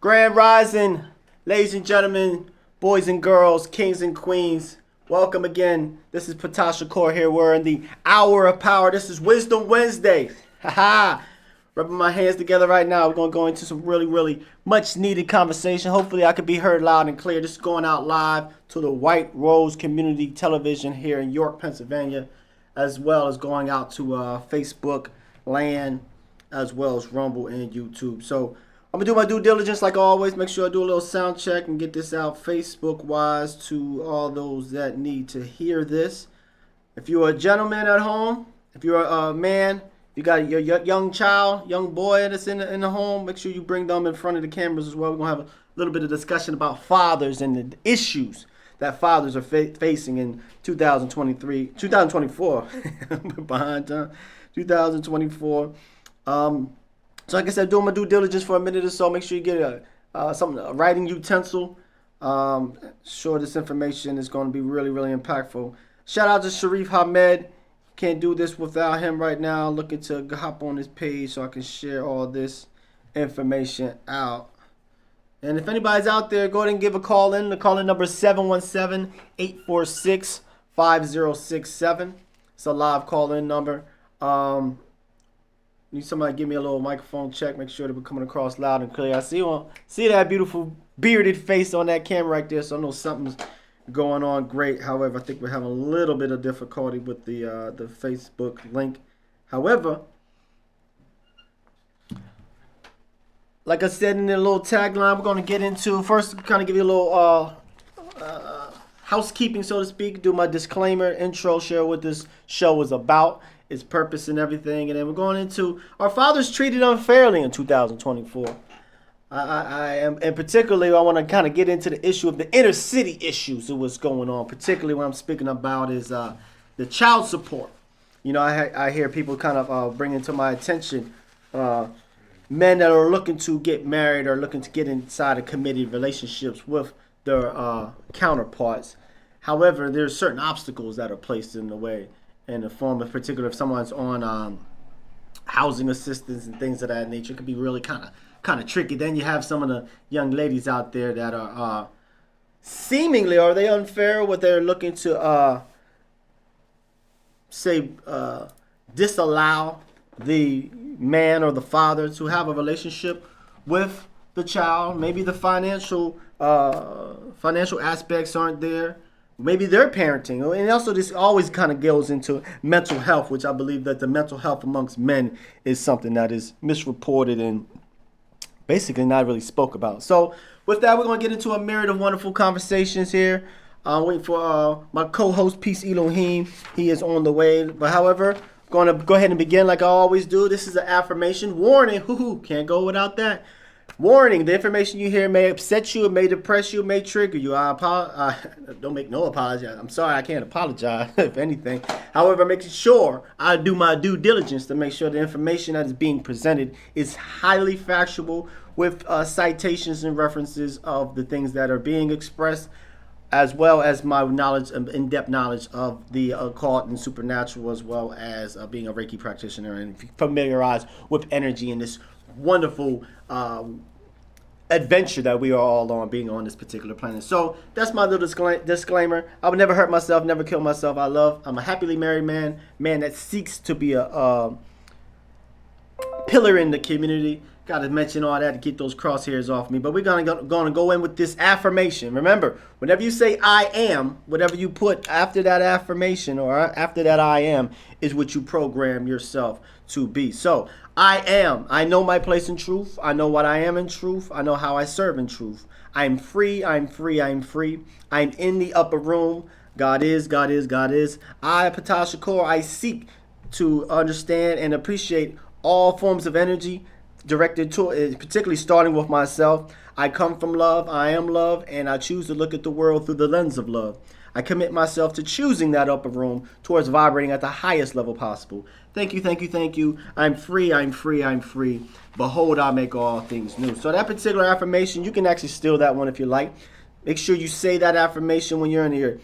Grand Rising, ladies and gentlemen, boys and girls, kings and queens. Welcome again. This is Ptah Shakur here. We're in the hour of power. This is Wisdom Wednesday. Haha. Rubbing my hands together right now. We're going to go into some really much needed conversation. Hopefully I can be heard loud and clear. This is going out live to the White Rose Community Television here in York, Pennsylvania, as well as going out to Facebook land, as well as Rumble and YouTube. So I'm going to do my due diligence like always. Make sure I do a little sound check and get this out Facebook-wise to all those that need to hear this. If you're a gentleman at home, if you're a man, you got your young child, young boy that's in the home, make sure you bring them in front of the cameras as well. We're going to have a little bit of discussion about fathers and the issues that fathers are facing in 2024. Behind time. 2024. So like I said, doing my due diligence for a minute or so. Make sure you get a writing utensil. Sure, this information is going to be really impactful. Shout out to Sharif Ahmed. Can't do this without him right now. Looking to hop on his page so I can share all this information out. And if anybody's out there, go ahead and give a call in. The call-in number is 717-846-5067. It's a live call-in number. Need somebody to give me a little microphone check. Make sure that we're coming across loud and clear. I see that beautiful bearded face on that camera right there, so I know something's going on great. However, I think we're having a little bit of difficulty with the Facebook link. However, like I said in the little tagline, we're going to get into first, kind of give you a little housekeeping, so to speak. Do my disclaimer, intro, share what this show is about, its purpose and everything, and then we're going into our fathers treated unfairly in 2024. I am, and particularly, I want to kind of get into the issue of the inner city issues of what's going on. Particularly, what I'm speaking about is the child support. You know, I hear people kind of bringing to my attention men that are looking to get married or looking to get inside of committed relationships with their counterparts. However, there's certain obstacles that are placed in the way, in the form of particular if someone's on housing assistance and things of that nature. It can be really kind of tricky. Then you have some of the young ladies out there that are seemingly, are they unfair? What they're looking to disallow the man or the father to have a relationship with the child. Maybe the financial aspects aren't there. Maybe they're parenting. And also this always kind of goes into mental health, which I believe that the mental health amongst men is something that is misreported and basically not really spoke about. So with that, we're going to get into a myriad of wonderful conversations here. Waiting for my co-host, Peace Eloheem. He is on the way. But however, going to go ahead and begin like I always do. This is an affirmation. Warning. Can't go without that. Warning, the information you hear may upset you, it may depress you, it may trigger you. I don't make no apology. I'm sorry, I can't apologize, if anything. However, making sure I do my due diligence to make sure the information that is being presented is highly factual with citations and references of the things that are being expressed, as well as my knowledge, in-depth knowledge of the occult and supernatural, as well as being a Reiki practitioner and familiarized with energy in this wonderful adventure that we are all on, being on this particular planet. So that's my little disclaimer. I would never hurt myself, never kill myself. I'm a happily married man that seeks to be a pillar in the community. Got to mention all that to get those crosshairs off me. But we're gonna go in with this affirmation. Remember, whenever you say I am, whatever you put after that affirmation or after that I am is what you program yourself to be. So I am. I know my place in truth. I know what I am in truth. I know how I serve in truth. I am free. I am free. I am free. I am in the upper room. God is. God is. God is. I, Ptah Shakur, I seek to understand and appreciate all forms of energy directed to, particularly starting with myself. I come from love. I am love, and I choose to look at the world through the lens of love. I commit myself to choosing that upper room towards vibrating at the highest level possible. Thank you, thank you, thank you. I'm free, I'm free, I'm free. Behold, I make all things new. So that particular affirmation, you can actually steal that one if you like. Make sure you say that affirmation when you're in your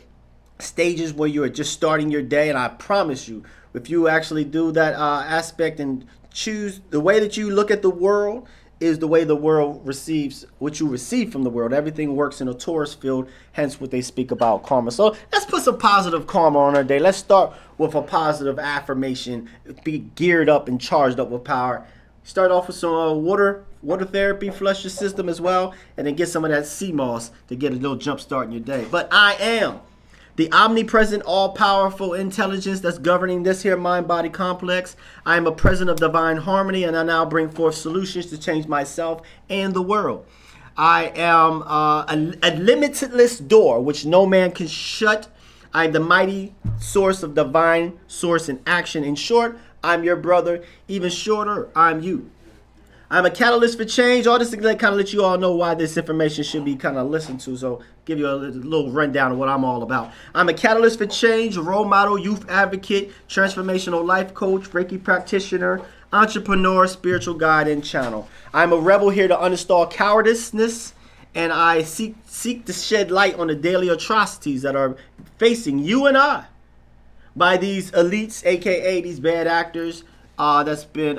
stages where you're just starting your day. And I promise you, if you actually do that aspect and choose the way that you look at the world is the way the world receives what you receive from the world. Everything works in a torus field, hence what they speak about karma. So let's put some positive karma on our day. Let's start with a positive affirmation. Be geared up and charged up with power. Start off with some water therapy, flush your system as well, and then get some of that sea moss to get a little jump start in your day. But I am the omnipresent, all-powerful intelligence that's governing this here mind-body complex. I am a present of divine harmony, and I now bring forth solutions to change myself and the world. I am a limitless door which no man can shut. I am the mighty source of divine source in action. In short, I'm your brother. Even shorter, I'm you. I'm a catalyst for change. All this to kind of let you all know why this information should be kind of listened to. So give you a little rundown of what I'm all about. I'm a catalyst for change, role model, youth advocate, transformational life coach, reiki practitioner, entrepreneur, spiritual guide, and channel. I'm a rebel here to uninstall cowardice, and I seek to shed light on the daily atrocities that are facing you and I by these elites, aka these bad actors, that's been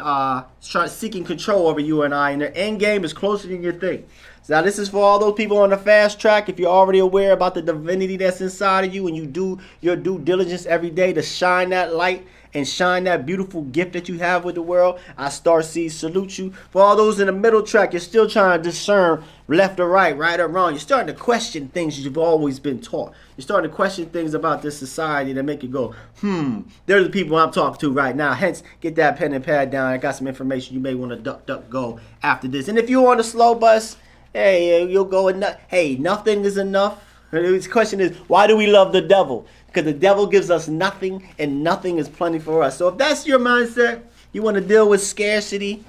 seeking control over you and I, and their end game is closer than you think. So now this is for all those people on the fast track. If you're already aware about the divinity that's inside of you and you do your due diligence every day to shine that light and shine that beautiful gift that you have with the world, I Starseed salute you. For all those in the middle track, you're still trying to discern left or right or wrong. You're starting to question things you've always been taught. You're starting to question things about this society that make you go, they're the people I'm talking to right now. Hence, get that pen and pad down. I got some information you may want to duck, go after this. And if you're on the slow bus, hey, you'll go hey, nothing is enough. The question is, why do we love the devil? Because the devil gives us nothing, and nothing is plenty for us. So if that's your mindset, you want to deal with scarcity,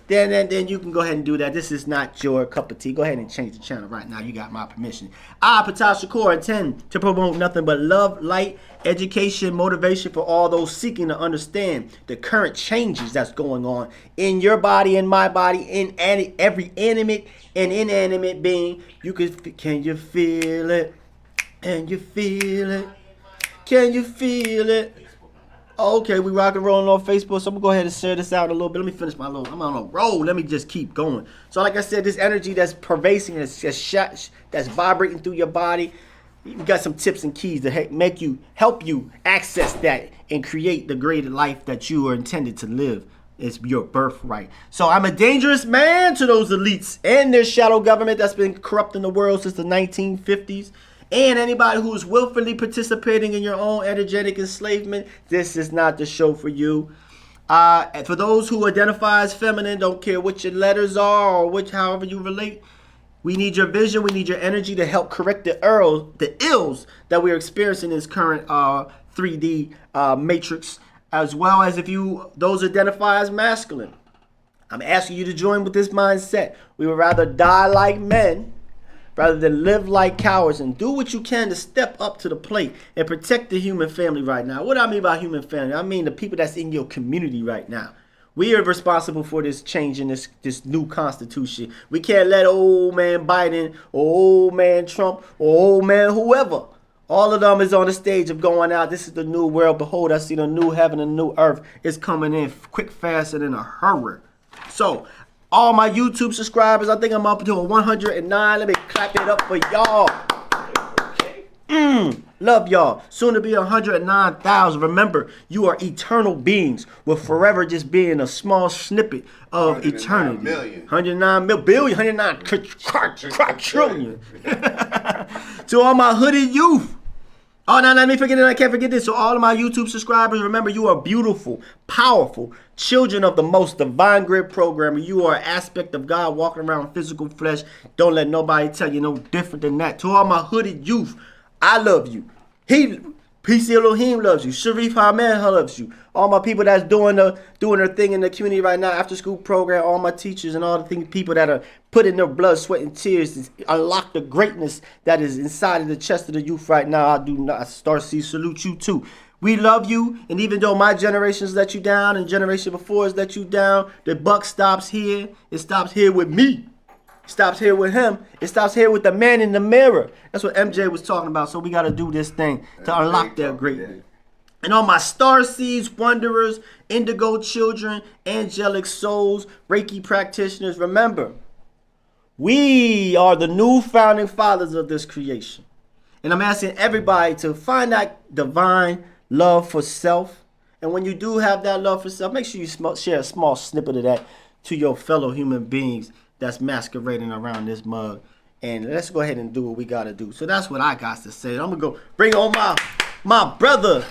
then you can go ahead and do that. This is not your cup of tea. Go ahead and change the channel right now. You got my permission. I, Ptah Shakur, intend to promote nothing but love, light, education, motivation for all those seeking to understand the current changes that's going on in your body, in my body, in every animate and inanimate being. Can you feel it? Can you feel it? Can you feel it? Okay, we rock and rolling on Facebook, so I'm gonna go ahead and share this out a little bit. Let me finish I'm on a roll. Let me just keep going. So like I said, this energy that's pervasive, that's vibrating through your body, we got some tips and keys to help you access that and create the greater life that you are intended to live. It's your birthright. So I'm a dangerous man to those elites and their shadow government that's been corrupting the world since the 1950s. And anybody who is willfully participating in your own energetic enslavement, this is not the show for you. For those who identify as feminine, don't care what your letters are or however you relate, we need your vision, we need your energy to help correct the ills that we're experiencing in this current 3D matrix, as well as those identify as masculine. I'm asking you to join with this mindset. We would rather die like men rather than live like cowards, and do what you can to step up to the plate and protect the human family right now. What do I mean by human family? I mean the people that's in your community right now. We are responsible for this change in this new constitution. We can't let old man Biden or old man Trump or old man whoever, all of them is on the stage of going out. This is the new world. Behold, I see the new heaven and new earth is coming in quick, fast, and in a hurry. So all my YouTube subscribers, I think I'm up to 109. Let me clap it up for y'all. Love y'all. Soon to be 109,000. Remember, you are eternal beings, with forever just being a small snippet of eternity. 109 billion, 109 trillion. To all my hooded youth. Oh, no, let me forget it. I can't forget this. So all of my YouTube subscribers, remember, you are beautiful, powerful, children of the most divine grid programmer. You are an aspect of God walking around physical flesh. Don't let nobody tell you no different than that. To all my hooded youth, I love you. PC Eloheem loves you. Sharif Ahmed loves you. All my people that's doing their thing in the community right now, after school program, all my teachers and all the people that are putting their blood, sweat, and tears to unlock the greatness that is inside of the chest of the youth right now. I Starseed salute you too. We love you, and even though my generations let you down and generation before us let you down, the buck stops here. It stops here with me. It stops here with him. It stops here with the man in the mirror. That's what MJ was talking about. So we got to do this thing to unlock that greatness. And all my star seeds, wanderers, indigo children, angelic souls, Reiki practitioners, remember, we are the new founding fathers of this creation. And I'm asking everybody to find that divine love for self. And when you do have that love for self, make sure you share a small snippet of that to your fellow human beings that's masquerading around this mug. And let's go ahead and do what we got to do. So that's what I got to say. I'm going to go bring on my brother,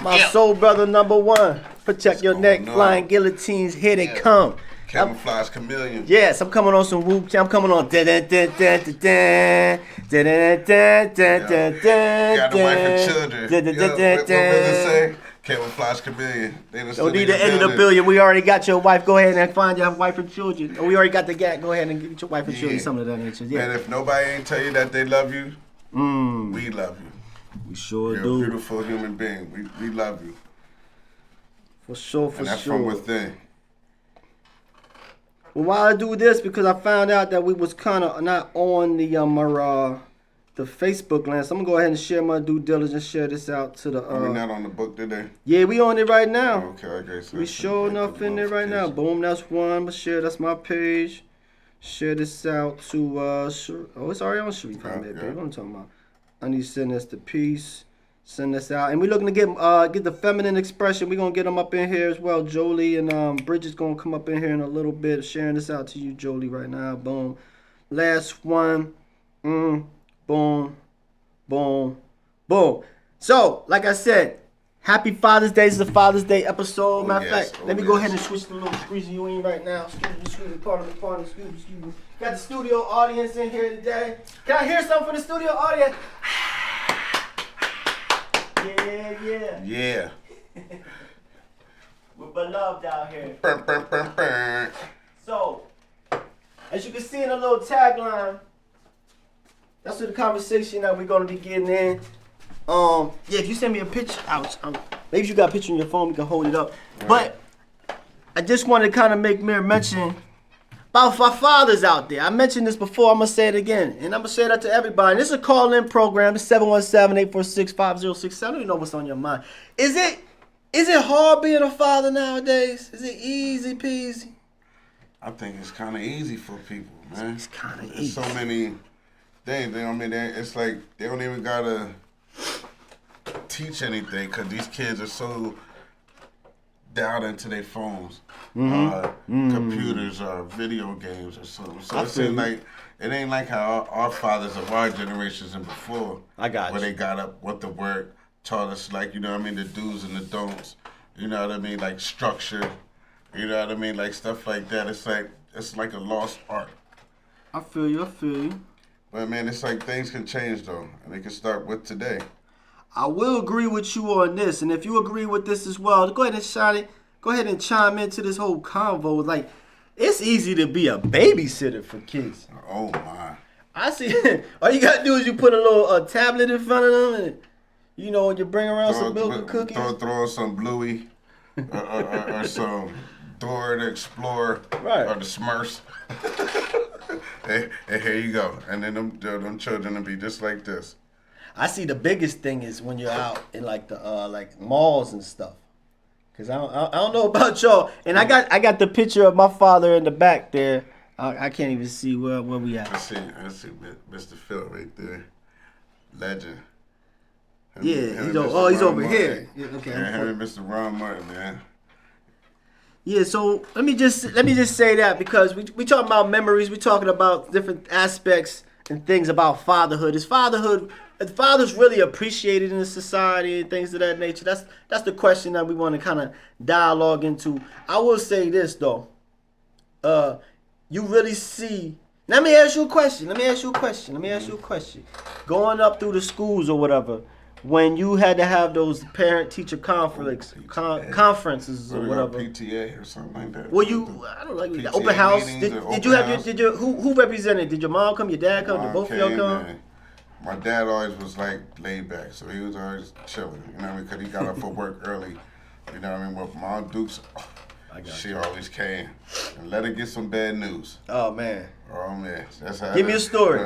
my soul brother number one. Protect your neck, flying guillotines, here they come. Camouflage chameleon. Yes, I'm coming on some whoop. I'm coming on. Got the wife and children. What does it say? Camouflage chameleon. Don't need the end of the billion. We already got your wife. Go ahead and find your wife and children. We already got the gap. Go ahead and get your wife and children. Some of that nature. Yeah. And if nobody ain't tell you that they love you, we love you. We sure You're do. You're a beautiful human being. We love you. For sure, for and that's sure. from within. Well, why I do this? Because I found out that we was kind of not on the Facebook land. So I'm gonna go ahead and share my due diligence. Share this out to the. Are we not on the book today? Yeah, we on it right now. Okay. So we sure enough in there right now. Boom, that's one. But share, that's my page. Share this out to it's already on Sharif. Baby. What I'm talking about. I need to send this to Peace. Send this out, and we're looking to get the feminine expression. We're gonna get them up in here as well. Jolie and Bridget's gonna come up in here in a little bit, sharing this out to you, Jolie, right now. Boom, last one. Boom, boom, boom. So, like I said, happy Father's Day. This is a Father's Day episode. Matter of fact, let me go ahead and switch the little squeezy you in right now. Excuse me, pardon me. Got the studio audience in here today. Can I hear something from the studio audience? Yeah. We're beloved out here. So, as you can see in the little tagline, that's the conversation that we're going to be getting in. If you send me a picture, maybe you got a picture on your phone, we can hold it up. Right. But I just want to kind of make mere mention about our fathers out there. I mentioned this before. I'm going to say it again. And I'm going to say that to everybody. This is a call-in program. It's 717-846-5067. I don't even know what's on your mind. Is it hard being a father nowadays? Is it easy peasy? I think it's kind of easy for people, man. It's kind of easy. There's so many things. It's like they don't even got to teach anything because these kids are so down into their phones, computers, or video games, or something. So it ain't like how our fathers of our generations and before, where they got up, what the word taught us, like, you know what I mean, the do's and the don'ts, you know what I mean, like structure, you know what I mean, like stuff like that. It's like a lost art. I feel you. But man, it's like things can change though, and they can start with today. I will agree with you on this, and if you agree with this as well, go ahead and chime into this whole convo. Like, it's easy to be a babysitter for kids. Oh my! I see. All you gotta do is you put a little tablet in front of them, and you bring around some milk and cookies. Throw some Bluey, or some Dora the Explorer, right? Or the Smurfs. And here you go, and then them children will be just like this. I see the biggest thing is when you're out in like the malls and stuff. Cause I don't know about y'all, and I got the picture of my father in the back there. I can't even see where we at. I see Mr. Phil right there, legend. He's over here. Yeah, okay. Yeah, him and Mr. Ron Martin, man. Yeah, so let me just say that because we talking about memories, we talking about different aspects and things about fatherhood. Is fathers really appreciated in the society and things of that nature? That's the question that we want to kind of dialogue into. I will say this though. You really see. Let me ask you a question. Going up through the schools or whatever, when you had to have those parent-teacher conferences or whatever. PTA or something like that. Well, I don't like that. Open house. Did you who represented? Did your mom come? Your dad come? Did both of y'all come? Man. My dad always was like laid back, so he was always chilling. You know what I mean? Because he got up for work early. You know what I mean? But my Aunt Dukes, she always came and let her get some bad news. Oh man. That's how. Give me a story.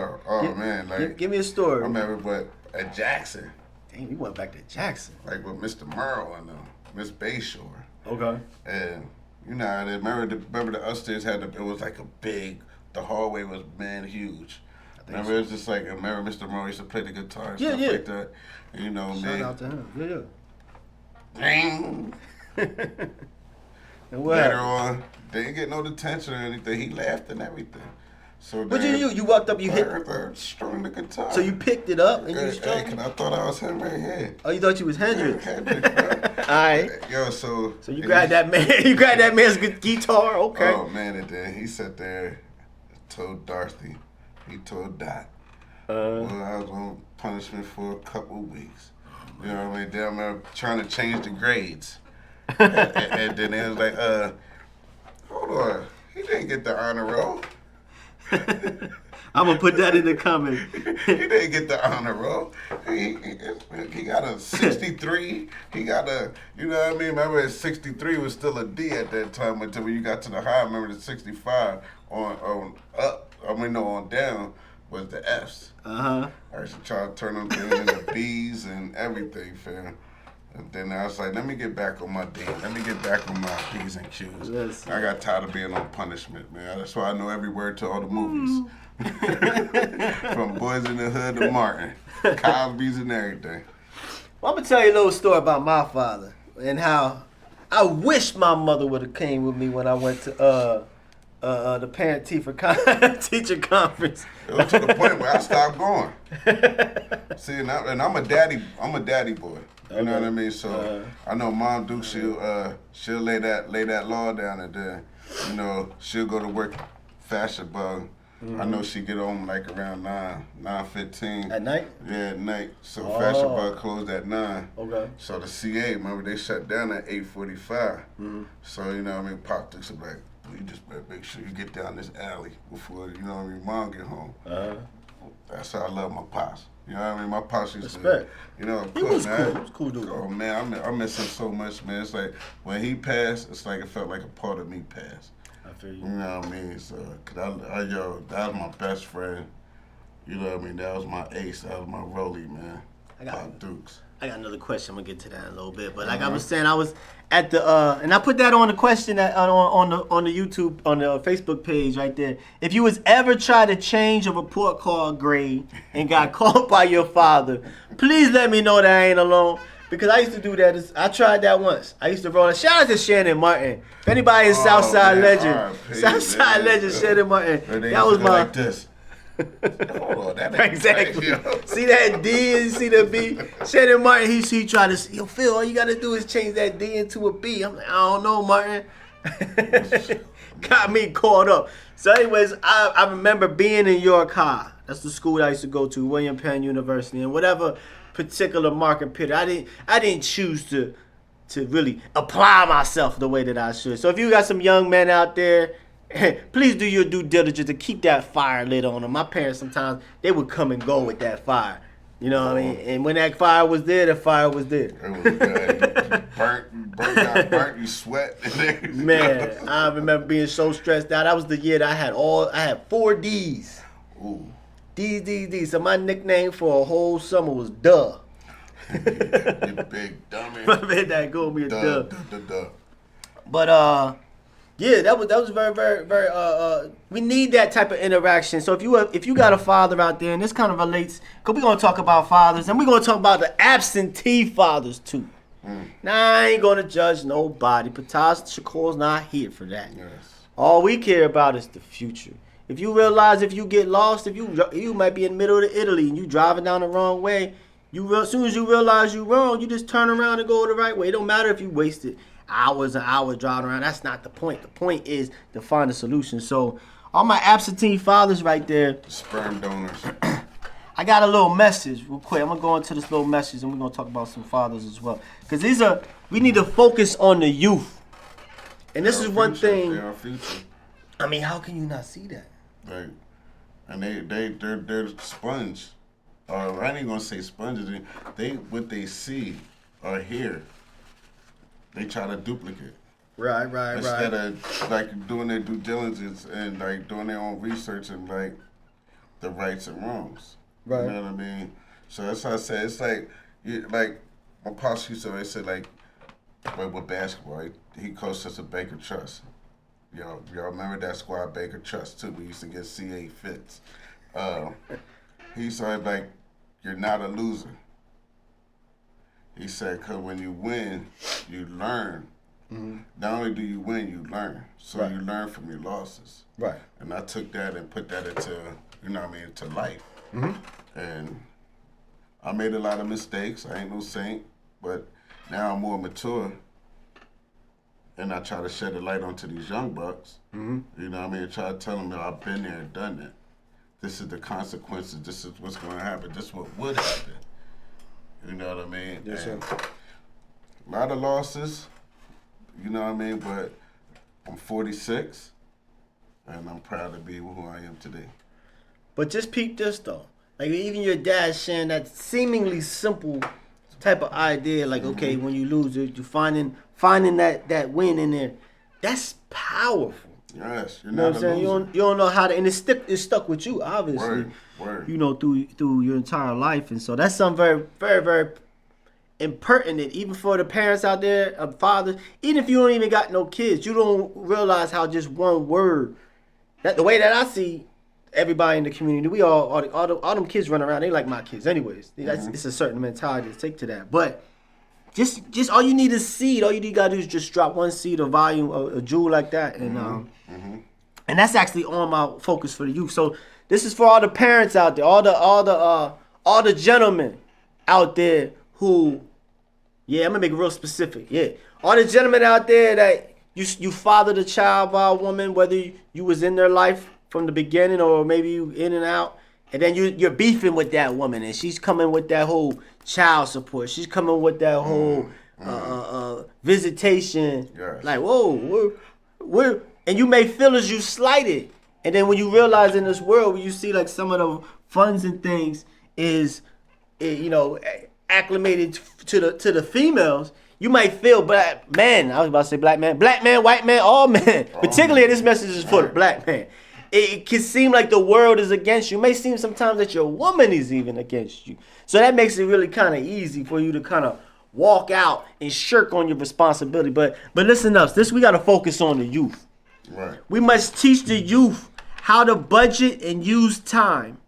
Man, like give me a story. I remember, but at Jackson. Dang, we went back to Jackson. Like with Mr. Merle and Miss Bayshore. Okay. And you know, I remember the upstairs it was like the hallway was huge. Remember, it was just like, remember Mr. Merle used to play the guitar and stuff like that. And, you know, Shout out to him. Yeah. Dang. And what Later happened? on, they didn't get no detention or anything. He laughed and everything. So What you do? You walked up, you hit. Strung the guitar. So you picked it up and you strung it? Cause I thought I was him right here. Oh, you thought you was Hendrix? All right. Yo, so you grabbed that man. You grabbed that man's guitar. Okay. Oh man, and then he sat there, told Dorothy, he told Dot. Well, I was on punishment for a couple of weeks. You know what I mean? Then I remember trying to change the grades. and then it was like, hold on, he didn't get the honor roll. I'm gonna put that in the comment. He didn't get the honor roll. He got a 63. He got a, you know what I mean? Remember, 63 was still a D at that time until when you got to the high. Remember, the 65 on up. I mean, no, on down was the Fs. I used to try to turn them things into Bs and everything, fam. And then I was like, let me get back on my D. Let me get back on my P's and Q's. Listen. I got tired of being on punishment, man. That's why I know every word to all the movies. From Boys in the Hood to Martin. Cosby's and everything. Well, I'm going to tell you a little story about my father and how I wish my mother would have came with me when I went to the parent teacher conference. It was to the point where I stopped going. See, and I'm a daddy boy. You know what I mean? So I know Mom Duke, she'll lay that law down, and then, you know, she'll go to work fashion bug. I know she get home like around 9:15. At night? Yeah, at night. So fashion bug closed at 9. Okay. So the CA, remember, they shut down at 8:45. So, you know what I mean, Pop Dukes are like, you just better make sure you get down this alley before, you know what I mean, Mom get home. That's how I love my pops. You know what I mean? My pops used to, you know, he was cool. He was cool dude. Oh man, I miss him so much, man. It's like when he passed, it's like it felt like a part of me passed. I feel you. You know what I mean? So, cause that was my best friend. You know what I mean? That was my ace. That was my rollie, man. Pop Dukes. I got another question. I'm gonna get to that in a little bit, but like I was saying, I was at the and I put that on the question on the YouTube on the Facebook page right there. If you was ever try to change a report card grade and got caught by your father, please let me know that I ain't alone. Because I used to do that. I tried that once. I used to roll. Shout out to Shannon Martin. If anybody is Southside legend, Southside legend Shannon Martin. That was my. Like this. Hold on, exactly. See that D and see the B? Shannon Martin, he tried to, yo, Phil, all you got to do is change that D into a B. I'm like, I don't know, Martin. Got me caught up. So anyways, I remember being in York High. That's the school I used to go to, William Penn University. And whatever particular market period, I didn't choose to really apply myself the way that I should. So if you got some young men out there, please do your due diligence to keep that fire lit on them. My parents sometimes, they would come and go with that fire. You know what I mean? And when that fire was there, the fire was there. It was good. You burnt, you sweat. Man, I remember being so stressed out. That was the year that I had 4 D's. Ooh. D's. So my nickname for a whole summer was Duh. You big dummy. My man, that go me a Duh. Duh. But yeah, that was very, very, very. We need that type of interaction. So if you got a father out there, and this kind of relates, cause we're gonna talk about fathers, and we're gonna talk about the absentee fathers too. Now I ain't gonna judge nobody. Ptah Shakur's not here for that. Yes. All we care about is the future. If you realize if you get lost, if you might be in the middle of Italy and you driving down the wrong way, as soon as you realize you're wrong, you just turn around and go the right way. It don't matter if you wasted hours and hours driving around. That's not the point. The point is to find a solution. So all my absentee fathers right there. Sperm donors. I got a little message real quick. I'm going to go into this little message and we're going to talk about some fathers as well. Because we need to focus on the youth. And this is one thing. They're our future. I mean, how can you not see that? Right. And they're sponge. Or I ain't going to say sponges. What they see or hear, they try to duplicate. Right. Instead of like doing their due diligence and like doing their own research and like the rights and wrongs. Right. You know what I mean? So that's how I say it's like like my pops used to always say, like, with basketball, he coached us at Baker Trust. Y'all remember that squad, Baker Trust, too? We used to get CA fits. He said, like, you're not a loser. He said, because when you win, you learn. Mm-hmm. Not only do you win, you learn. So right. You learn from your losses. Right. And I took that and put that into, into life. Mm-hmm. And I made a lot of mistakes. I ain't no saint. But now I'm more mature. And I try to shed a light onto these young bucks. Mm-hmm. Try to tell them that I've been there and done that. This is the consequences. This is what's going to happen. This is what would happen. You know what I mean? Yes, sir. A lot of losses, but I'm 46, and I'm proud to be who I am today. But just peep this, though. Like, even your dad sharing that seemingly simple type of idea, like, okay, when you lose it, you're finding that win in there. That's powerful. Yes, you're you know not what I'm saying? You don't know how to, and it's stuck with you, obviously. Word. Through your entire life, and so that's something very, very, very impertinent, even for the parents out there, fathers. Even if you don't even got no kids, you don't realize how just one word, that the way that I see everybody in the community, we all them kids run around. They like my kids, anyways. It's a certain mentality to take to that, but. Just all you need is seed. All you gotta do is just drop one seed, a volume, a jewel like that, and and that's actually on my focus for the youth. So this is for all the parents out there, all the gentlemen out there who, I'm gonna make it real specific. Yeah, all the gentlemen out there that you fathered a child by a woman, whether you was in their life from the beginning or maybe you in and out. And then you're beefing with that woman, and she's coming with that whole child support. She's coming with that whole visitation. Yes. Like, whoa, we're and you may feel as you slighted. And then when you realize in this world, when you see like some of the funds and things is, acclimated to the females, you might feel black man. I was about to say black man, white man, all men. Particularly this message is for the black man. It can seem like the world is against you. It may seem sometimes that your woman is even against you. So that makes it really kind of easy for you to kind of walk out and shirk on your responsibility. But listen up, we got to focus on the youth. Right. We must teach the youth how to budget and use time.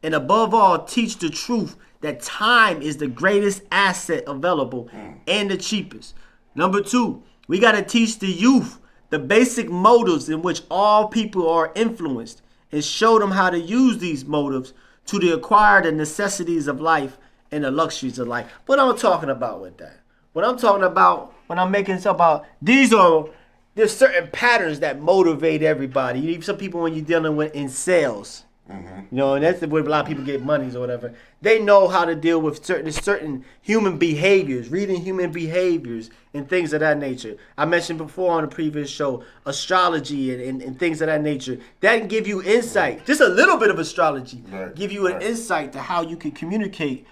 And above all, teach the truth that time is the greatest asset available and the cheapest. Number 2, we got to teach the youth the basic motives in which all people are influenced, and show them how to use these motives to acquire the necessities of life and the luxuries of life. What I'm talking about with that? What I'm talking about when I'm making this about, there's certain patterns that motivate everybody. Some people, when you're dealing with in sales, and that's where a lot of people get monies or whatever. They know how to deal with certain human behaviors, reading human behaviors and things of that nature. I mentioned before on the previous show, astrology and things of that nature. That can give you insight. Just a little bit of astrology. Right. Give you an insight to how you can communicate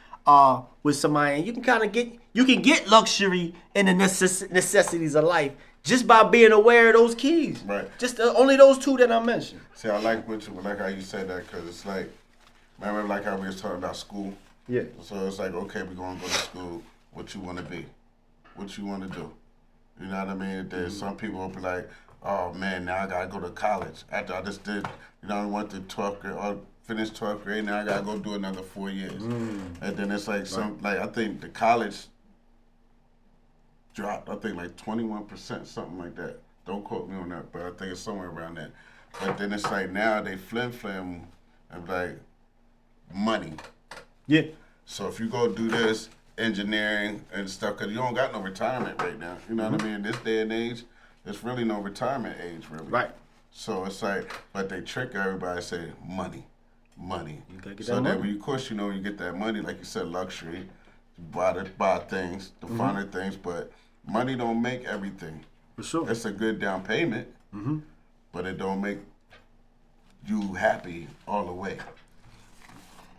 with somebody. And you can get luxury and the necessities of life just by being aware of those keys. Right. Just only those 2 that I mentioned. See, I like how you said that, because it's like, remember like how we was talking about school? Yeah. So it's like, okay, we're going to go to school. What you want to be? What you want to do? You know what I mean? There's some people will be like, oh man, now I got to go to college. After I just did, I went to 12th grade, or finished 12th grade, now I got to go do another 4 years. And then it's like I think the college dropped, I think like 21%, something like that. Don't quote me on that, but I think it's somewhere around that. But then it's like now they flim and like money. Yeah. So if you go do this engineering and stuff, because you don't got no retirement right now. You know what I mean? This day and age, there's really no retirement age, really. Right. So it's like, but they trick everybody, say money. You gotta get so that then, money. of course, you get that money, like you said, luxury, buy things, the finer things, but money don't make everything. For sure. It's a good down payment, but it don't make you happy all the way.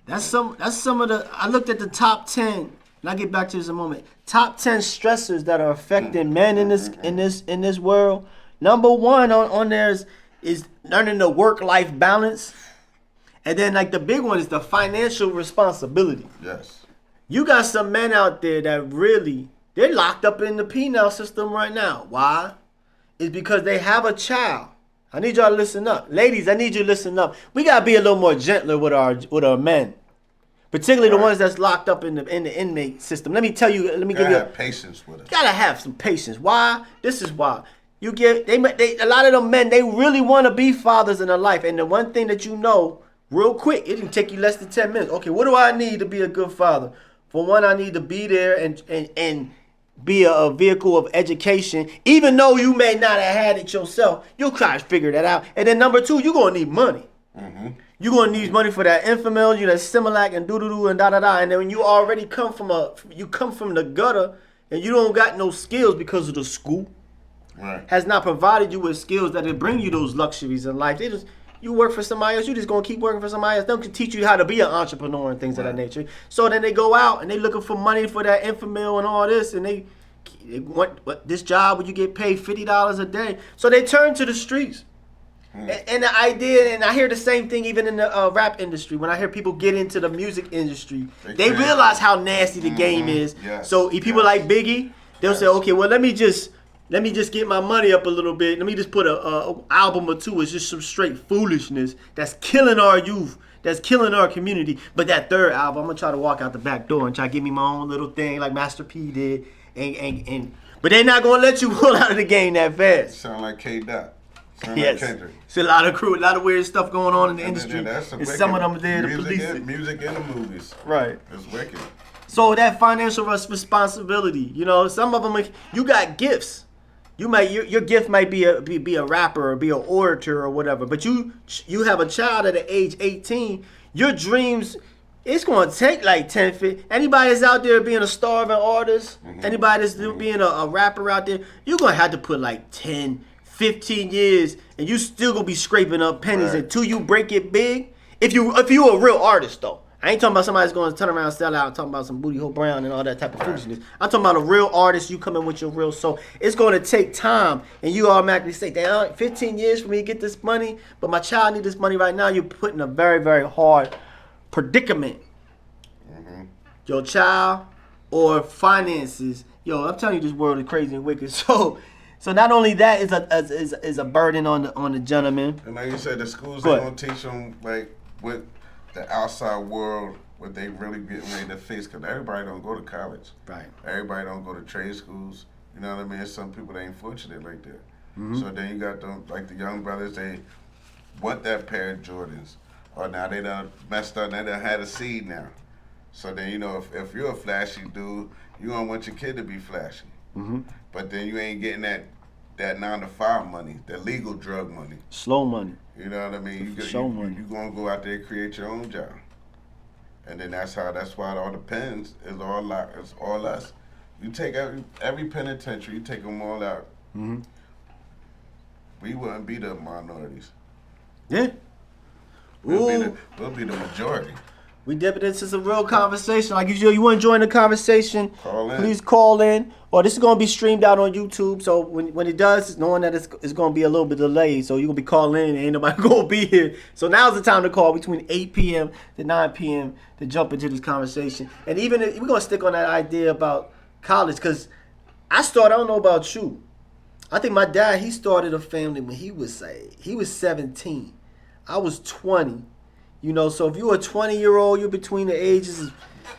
That's some of the. I looked at the top 10, and I'll get back to this in a moment. Top 10 stressors that are affecting men in this world. Number 1 on there is learning the work-life balance, and then like the big one is the financial responsibility. Yes. You got some men out there that really, they're locked up in the penal system right now. Why? It's because they have a child. I need y'all to listen up. Ladies, I need you to listen up. We gotta be a little more gentler with our men. Particularly the ones that's locked up in the inmate system. Let me tell you, let me give you have patience with us. Gotta have some patience. Why? This is why. You get a lot of them men, they really want to be fathers in their life. And the one thing that you know, real quick, it can take you less than 10 minutes. Okay, what do I need to be a good father? For one, I need to be there and be a vehicle of education. Even though you may not have had it yourself, you'll try to figure that out. And then number two, you're gonna need money. Mm-hmm. You're gonna need money for that Infamil, that Similac and doo-doo-doo and da-da-da. And then when you already come from the gutter and you don't got no skills because of the school, right, has not provided you with skills that will bring you those luxuries in life. You work for somebody else, you just gonna keep working for somebody else. They can teach you how to be an entrepreneur and things of that nature. So then they go out and they looking for money for that Infamil and all this, and they want this job where you get paid $50 a day. So they turn to the streets. And the idea, and I hear the same thing even in the rap industry. When I hear people get into the music industry, they realize how nasty the game is. Yes. So people like Biggie, they'll say, okay, well, let me just get my money up a little bit. Let me just put a album or two. It's just some straight foolishness that's killing our youth, that's killing our community. But that third album, I'm gonna try to walk out the back door and try to give me my own little thing like Master P did. But they're not gonna let you pull out of the game that fast. Sound like K-Dot. Yes, it's a lot of weird stuff going on in the industry. And some of them are there to police it. Music and the movies. Right. It's wicked. So that financial responsibility, some of them, you got gifts. Your gift might be a rapper or be an orator or whatever, but you have a child at the age 18. Your dreams, it's going to take like 10, 15. Anybody that's out there being a starving artist, anybody that's being a rapper out there, you're going to have to put like 10, 15 years, and you still gonna be scraping up pennies until you break it big. If you a real artist though, I ain't talking about somebody that's gonna turn around and sell out. I'm talking about some Booty Hole Brown and all that type of foolishness. I'm talking about a real artist. You come in with your real soul. It's gonna take time, and you automatically say, "Damn, 15 years for me to get this money, but my child need this money right now." You're put in a very, very hard predicament. Your child or finances. I'm telling you, this world is crazy and wicked. So not only that is a burden on the gentleman. And like you said, the schools they gonna teach them like what the outside world, what they really getting ready to face. Cause everybody don't go to college. Right. Everybody don't go to trade schools. You know what I mean? Some people they ain't fortunate like that. Mm-hmm. So then you got them like the young brothers. They want that pair of Jordans. Or now they done messed up. They done had a seed now. So then if you're a flashy dude, you don't want your kid to be flashy. Mm-hmm. But then you ain't getting that 9-to-5 money, that legal drug money. Slow money. You know what I mean? Money. You're going to go out there and create your own job. And then that's why all the pens is all us. You take every penitentiary, you take them all out. Mm-hmm. We wouldn't be the minorities. Yeah. We'll be the majority. We dipping into some real conversation. Like you want to join the conversation, please call in. Or this is going to be streamed out on YouTube. So when it does, knowing that it's going to be a little bit delayed. So you're going to be calling in and ain't nobody going to be here. So now's the time to call between 8 p.m. to 9 p.m. to jump into this conversation. And even we're going to stick on that idea about college. Because I don't know about you. I think my dad, he started a family when he was 17. I was 20. So if you're a 20-year-old, you're between the ages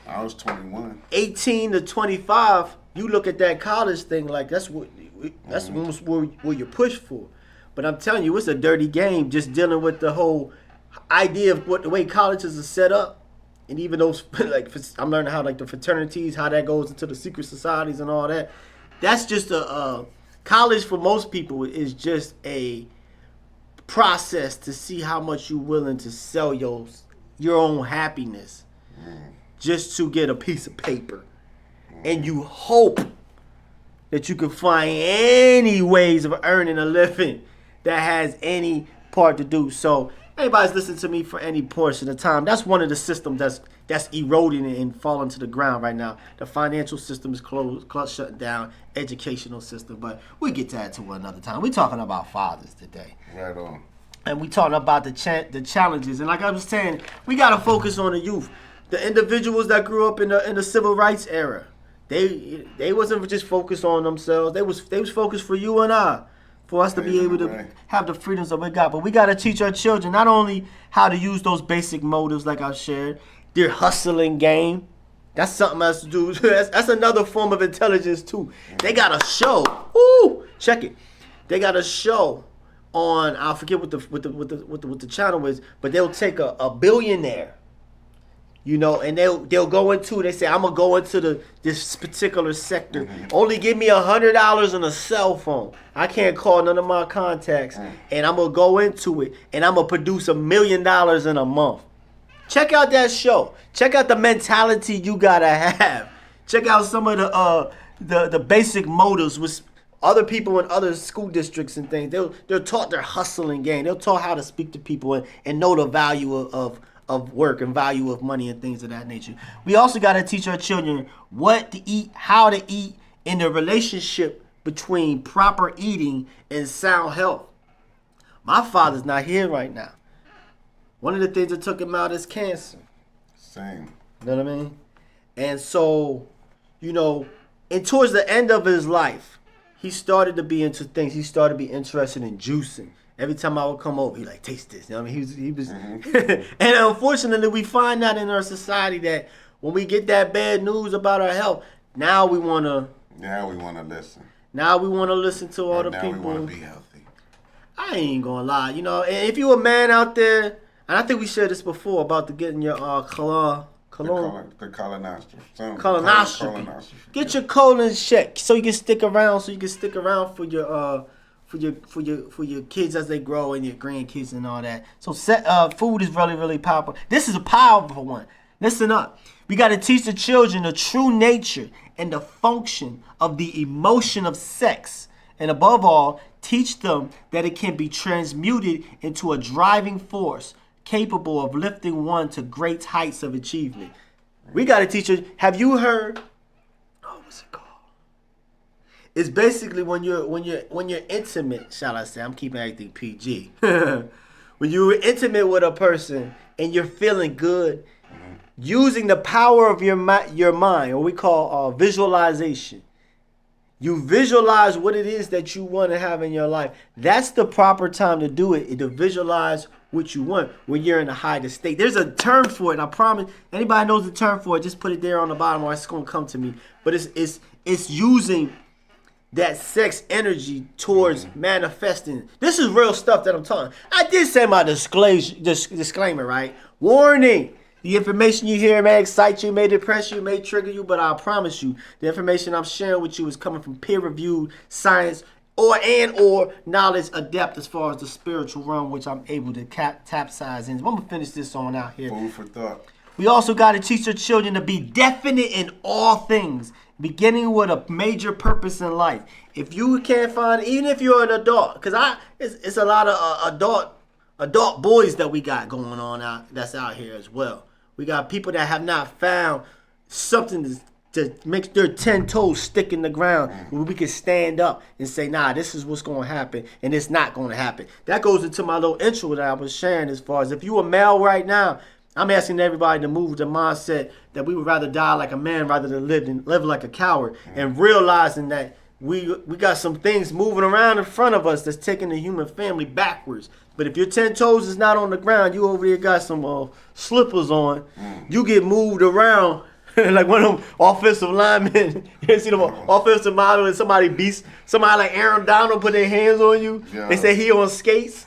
I was 21. 18 to 25, you look at that college thing like that's what you're pushed for. But I'm telling you, it's a dirty game just dealing with the whole idea of the way colleges are set up. And even those, I'm learning how the fraternities, how that goes into the secret societies and all that. That's just college for most people is just a process to see how much you're willing to sell your own happiness just to get a piece of paper. And you hope that you can find any ways of earning a living that has any part to do. So anybody's listening to me for any portion of time, that's one of the systems that's eroding and falling to the ground right now. The financial system is closed, shutting down, educational system. But we get to that to another time. We're talking about fathers today. Right on. And we talking about the challenges. And like I was saying, we got to focus on the youth. The individuals that grew up in the civil rights era, they wasn't just focused on themselves. They was focused for you and I, for us to be able to have the freedoms that we got. But we got to teach our children not only how to use those basic motives like I've shared, their hustling game. That's something else to do. That's another form of intelligence too. They got a show. Woo! Check it. They got a show on, I forget what the channel is, but they'll take a billionaire, you know, and they'll go into. They say, I'm gonna go into this particular sector. Only give me $100 and a cell phone. I can't call none of my contacts, and I'm gonna go into it, and I'm gonna produce $1 million in a month. Check out that show. Check out the mentality you gotta have. Check out some of the basic motives with other people in other school districts and things. They're taught their hustling game. They're taught how to speak to people and know the value of work and value of money and things of that nature. We also got to teach our children what to eat, how to eat, and the relationship between proper eating and sound health. My father's not here right now. One of the things that took him out is cancer. Same. You know what I mean? And so, you know, and towards the end of his life, he started to be into things. He started to be interested in juicing. Every time I would come over, he like, taste this. You know what I mean? He was and unfortunately, we find out in our society that when we get that bad news about our health, now we want to listen. Now we want to listen to all the people. Now we want to be healthy. I ain't going to lie. You know, and if you a man out there, and I think we shared this before about getting your colonoscopy. Get your colon checked so you can stick around. So you can stick around for your kids as they grow and your grandkids and all that. So food is really, really powerful. This is a powerful one. Listen up. We got to teach the children the true nature and the function of the emotion of sex, and above all, teach them that it can be transmuted into a driving force capable of lifting one to great heights of achievement. We got to teach you. Have you heard? Oh, what's it called? It's basically when you're intimate. Shall I say? I'm keeping everything PG. When you're intimate with a person and you're feeling good, using the power of your mind, or we call visualization. You visualize what it is that you want to have in your life. That's the proper time to do it. To visualize what you want when you're in a higher state. There's a term for it. I promise. Anybody knows the term for it, just put it there on the bottom, or it's gonna come to me. But it's using that sex energy towards manifesting. This is real stuff that I'm talking. I did say my disclaimer, right? Warning. The information you hear may excite you, may depress you, may trigger you, but I promise you, the information I'm sharing with you is coming from peer-reviewed science or knowledge adept as far as the spiritual realm, which I'm able to capsize in. I'm going to finish this on out here. Food for thought. We also got to teach our children to be definite in all things, beginning with a major purpose in life. If you can't find, even if you're an adult, because it's a lot of adult boys that we got going on that's out here as well. We got people that have not found something to make their 10 toes stick in the ground where we can stand up and say, nah, this is what's going to happen, and it's not going to happen. That goes into my little intro that I was sharing as far as if you a male right now, I'm asking everybody to move the mindset that we would rather die like a man rather than live like a coward, and realizing that we got some things moving around in front of us that's taking the human family backwards. But if your 10 toes is not on the ground, you over there got some slippers on, you get moved around like one of them offensive linemen. You see them offensive linemen and somebody like Aaron Donald put their hands on you. Yo. They say he on skates.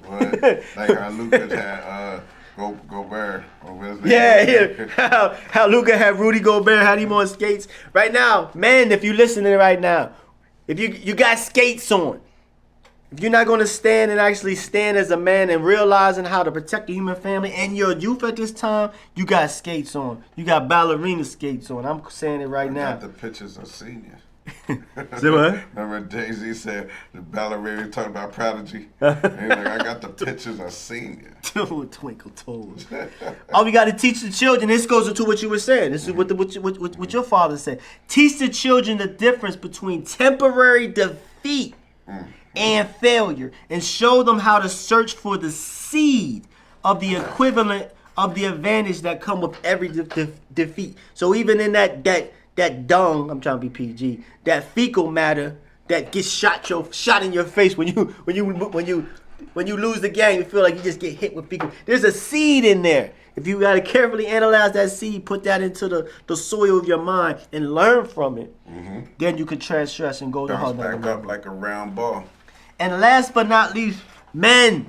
What? Like how Luka had Gobert. Yeah. How Luka had Rudy Gobert, had him on skates. Right now, man, if you listening right now, if you got skates on, if you're not going to stand and actually stand as a man and realizing how to protect the human family and your youth at this time, you got skates on. You got ballerina skates on. I'm saying it right now. I got the pictures of seniors. Say what? Remember Jay-Z said the ballerina talking about prodigy? And he's like, I got the pictures of seniors. Twinkle toes. All we got to teach the children, this goes into what you were saying. This is what your father said. Teach the children the difference between temporary defeat and failure, and show them how to search for the seed of the equivalent of the advantage that come with every defeat. So even in that dung, I'm trying to be PG, that fecal matter that gets shot in your face when you lose the game, you feel like you just get hit with fecal. There's a seed in there. If you gotta carefully analyze that seed, put that into the soil of your mind and learn from it, then you can transgress and go to Bounce another back level. up like a round ball. And last but not least, men.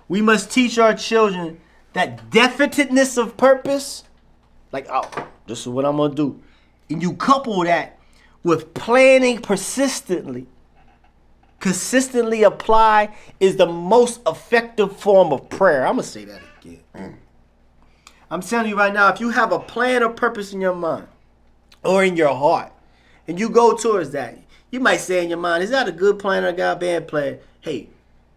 We must teach our children that definiteness of purpose, like, oh, this is what I'm gonna do. And you couple that with planning persistently. Consistently apply is the most effective form of prayer. I'm gonna say that again. I'm telling you right now, if you have a plan or purpose in your mind or in your heart, and you go towards that, you might say in your mind, is that a good plan or a bad plan? Hey,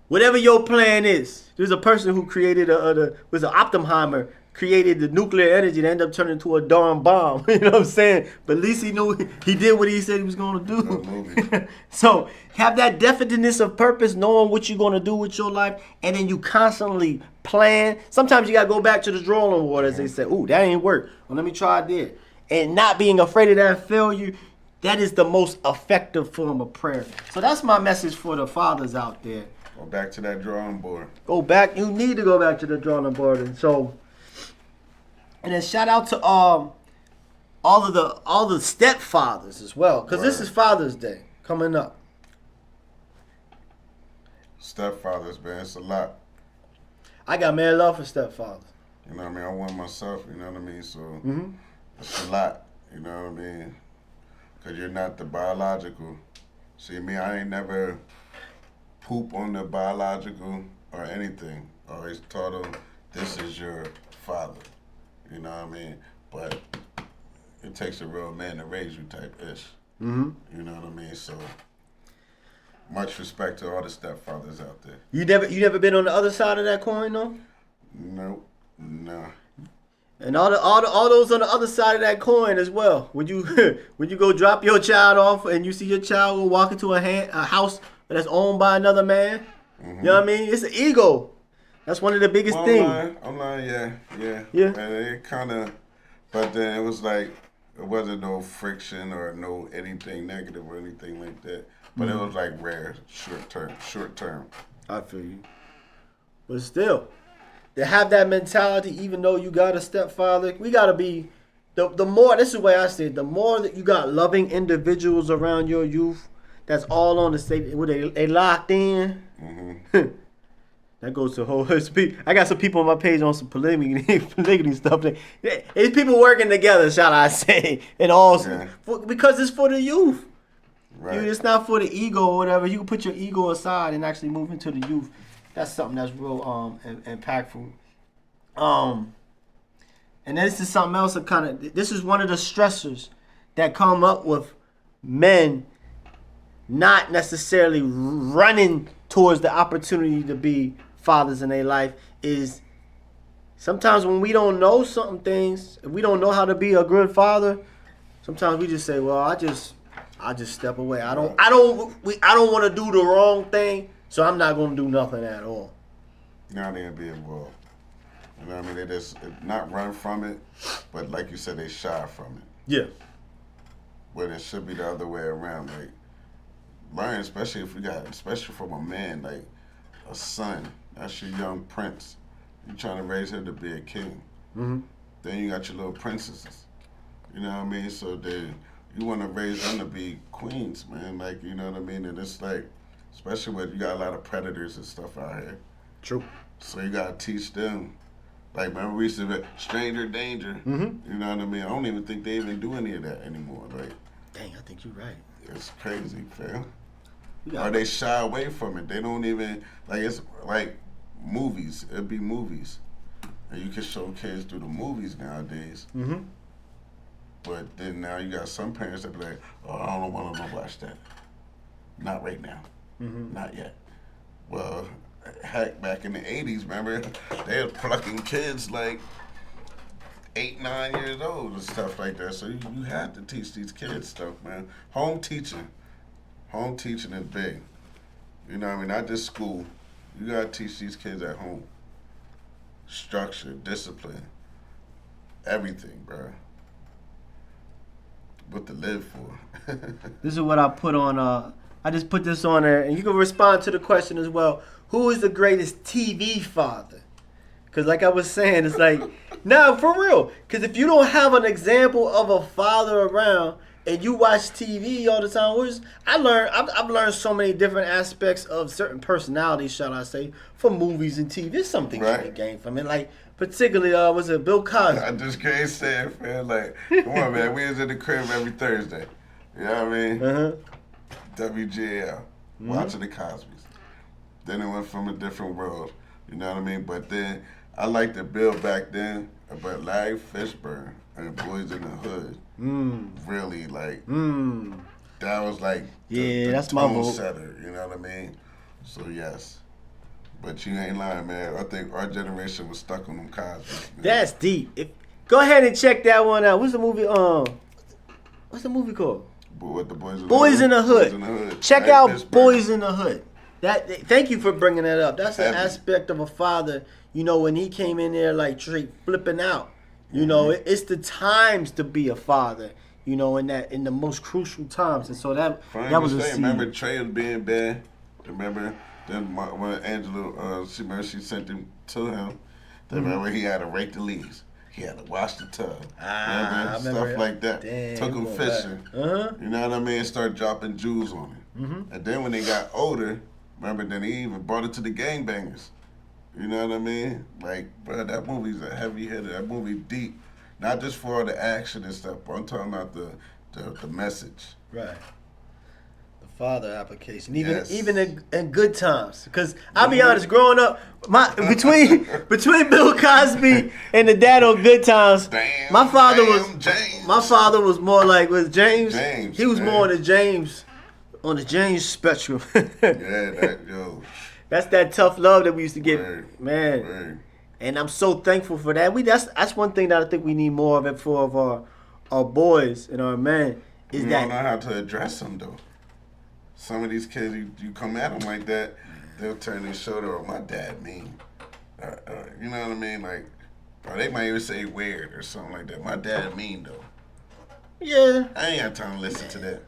whatever your plan is, there's a person who created Oppenheimer, created the nuclear energy that ended up turning into a darn bomb. You know what I'm saying? But at least he knew he did what he said he was going to do. So have that definiteness of purpose, knowing what you're going to do with your life, and then you constantly plan. Sometimes you got to go back to the drawing board, as they say. Ooh, that ain't work. Well, let me try this. And not being afraid of that failure, that is the most effective form of prayer. So that's my message for the fathers out there. Go back to that drawing board. Go back. You need to go back to the drawing board. And then shout out to all the stepfathers as well, because this is Father's Day coming up. Stepfathers, man, it's a lot. I got mad love for stepfathers. You know what I mean? I want myself, you know what I mean? So it's a lot, you know what I mean? Because you're not the biological. See, me, I ain't never poop on the biological or anything. I always taught them, this is your father. You know what I mean? But it takes a real man to raise you type ish. You know what I mean? So much respect to all the stepfathers out there. You never been on the other side of that coin though? Nope. No. And all those on the other side of that coin as well. When you go drop your child off and you see your child go walk into a house that's owned by another man, you know what I mean? It's an ego. That's one of the biggest things. I'm lying, yeah. Yeah. And it kind of, but then it was like, it wasn't no friction or no anything negative or anything like that. But it was like rare, short term. I feel you. But still, to have that mentality, even though you got a stepfather, we got to be, the more, this is the way I say it, the more that you got loving individuals around your youth, that's all on the state, where they locked in. That goes to whole speed. I got some people on my page on some polygamy stuff. It's people working together, shall I say, and also because it's for the youth. Right. It's not for the ego or whatever. You can put your ego aside and actually move into the youth. That's something that's real impactful. And this is something else that this is one of the stressors that come up with men not necessarily running towards the opportunity to be fathers in their life, is sometimes when we don't know certain things, if we don't know how to be a good father, sometimes we just say, well, I just step away. I don't want to do the wrong thing, so I'm not going to do nothing at all. Now they'll be involved. You know what I mean? They just not run from it, but like you said, they shy from it. Yeah. But it should be the other way around. Like, learn, especially from a man, like a son. That's your young prince. You're trying to raise him to be a king. Then you got your little princesses. You know what I mean? So you want to raise them to be queens, man. Like, you know what I mean? And it's like, especially when you got a lot of predators and stuff out here. True. So you got to teach them. Like, remember we used to be stranger danger. You know what I mean? I don't even think they even do any of that anymore. Like, dang, I think you're right. It's crazy, fam. Or they shy away from it. They don't even, like, it's like movies. It'd be movies. And you can show kids through the movies nowadays. But then now you got some parents that be like, oh, I don't want to watch that. Not right now. Not yet. Well, heck, back in the 80s, remember? They were plucking kids like 8, 9 years old and stuff like that. So you have to teach these kids stuff, man. Home teaching. Home teaching is big. You know what I mean? Not just school. You got to teach these kids at home. structure, discipline, everything, bro. What to live for. This is what I put on. I just put this on there, and you can respond to the question as well. Who is the greatest TV father? Because like I was saying, it's like, no, for real. Because if you don't have an example of a father around and you watch TV all the time, I've learned so many different aspects of certain personalities, shall I say, from movies and TV. There's some things you can gain from it. Like, particularly, was it Bill Cosby? I just can't say it, man. Like, come on, man. We was in the crib every Thursday. You know what I mean? WGL. Watching the Cosbys. Then it went from a different world. You know what I mean? But then I liked the Bill back then, but Larry Fishburne and Boys in the Hood really like that was like the that's tone my vote. setter. You know what I mean? So yes, but you ain't lying, man. I think our generation was stuck on them Cosbys. That's deep. Go ahead and check that one out. What's the movie? What's the movie called? What the Boys in the Hood. Boys in the Hood. Check Larry out Fishburne. Boys in the Hood. Thank you for bringing that up. That's an aspect of a father. You know, when he came in there like straight flipping out. You know, it's the times to be a father. You know, in the most crucial times, and so that was a scene. Remember Trey was being bad. Remember then when Angela she sent him to him. Remember he had to rake the leaves. He had to wash the tub. Remember? Stuff like that. Damn, Took him fishing. You know what I mean? Started dropping jewels on him. And then when they got older, remember, then he even brought it to the gangbangers. You know what I mean? Like, bro, that movie's a heavy hitter. That movie deep. Not just for all the action and stuff, but I'm talking about the message. Right. The father application. Even in good times. Because I'll be honest, growing up, between Bill Cosby and the dad on Good Times, my father was more like James. He was more on the James spectrum. That's that tough love that we used to get, man. Word. And I'm so thankful for that. That's one thing that I think we need more of it for our boys and our men. You don't know how to address them though. Some of these kids, you come at them like that, they'll turn their shoulder. Oh, my dad mean. You know what I mean? Like, or they might even say weird or something like that. My dad mean though. Yeah. I ain't got time to listen to that.